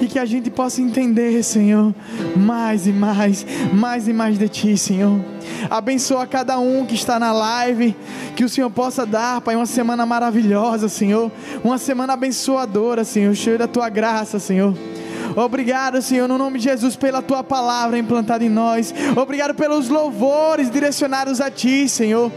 [SPEAKER 2] E que a gente possa entender, Senhor, mais e mais de Ti, Senhor. Abençoa cada um que está na live, que o Senhor possa dar, Pai, uma semana maravilhosa, Senhor. Uma semana abençoadora, Senhor, cheia da Tua graça, Senhor. Obrigado, Senhor, no nome de Jesus, pela Tua palavra implantada em nós. Obrigado pelos louvores direcionados a Ti, Senhor.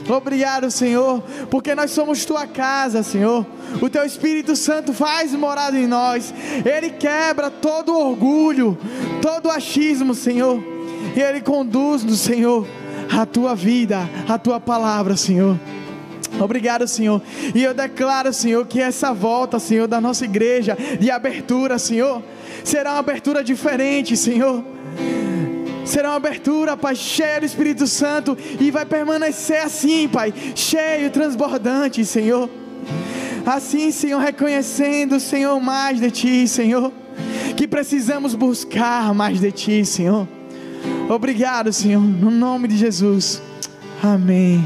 [SPEAKER 2] Obrigado, Senhor, porque nós somos Tua casa, Senhor. O Teu Espírito Santo faz morada em nós. Ele quebra todo orgulho, todo achismo, Senhor. E Ele conduz-nos, Senhor, a Tua vida, a Tua palavra, Senhor. Obrigado, Senhor. E eu declaro, Senhor, que essa volta, Senhor, da nossa igreja, de abertura, Senhor, será uma abertura diferente, Senhor. Será uma abertura, Pai, cheia do Espírito Santo, e vai permanecer assim, Pai, cheio, transbordante, Senhor. Assim, Senhor, reconhecendo, Senhor, mais de Ti, Senhor, que precisamos buscar mais de Ti, Senhor. Obrigado, Senhor, no nome de Jesus. Amém.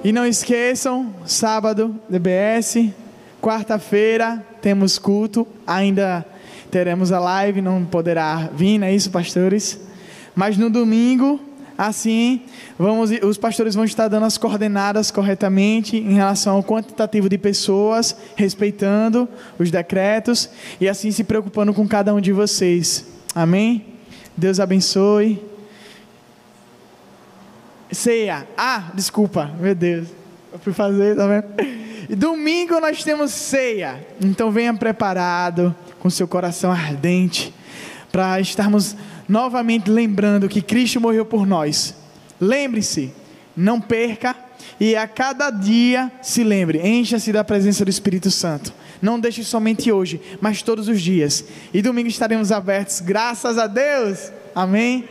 [SPEAKER 2] E não esqueçam, sábado, DBS, quarta-feira temos culto, ainda teremos a live, não poderá vir, não é isso, pastores? Mas no domingo, assim, os pastores vão estar dando as coordenadas corretamente em relação ao quantitativo de pessoas, respeitando os decretos e assim se preocupando com cada um de vocês. Amém? Deus abençoe. Ceia. Desculpa, meu Deus. Eu fui fazer, tá vendo? E domingo nós temos ceia. Então venha preparado, com seu coração ardente, para estarmos novamente lembrando que Cristo morreu por nós. Lembre-se, não perca, e a cada dia se lembre, encha-se da presença do Espírito Santo. Não deixe somente hoje, mas todos os dias. E domingo estaremos abertos, graças a Deus. Amém?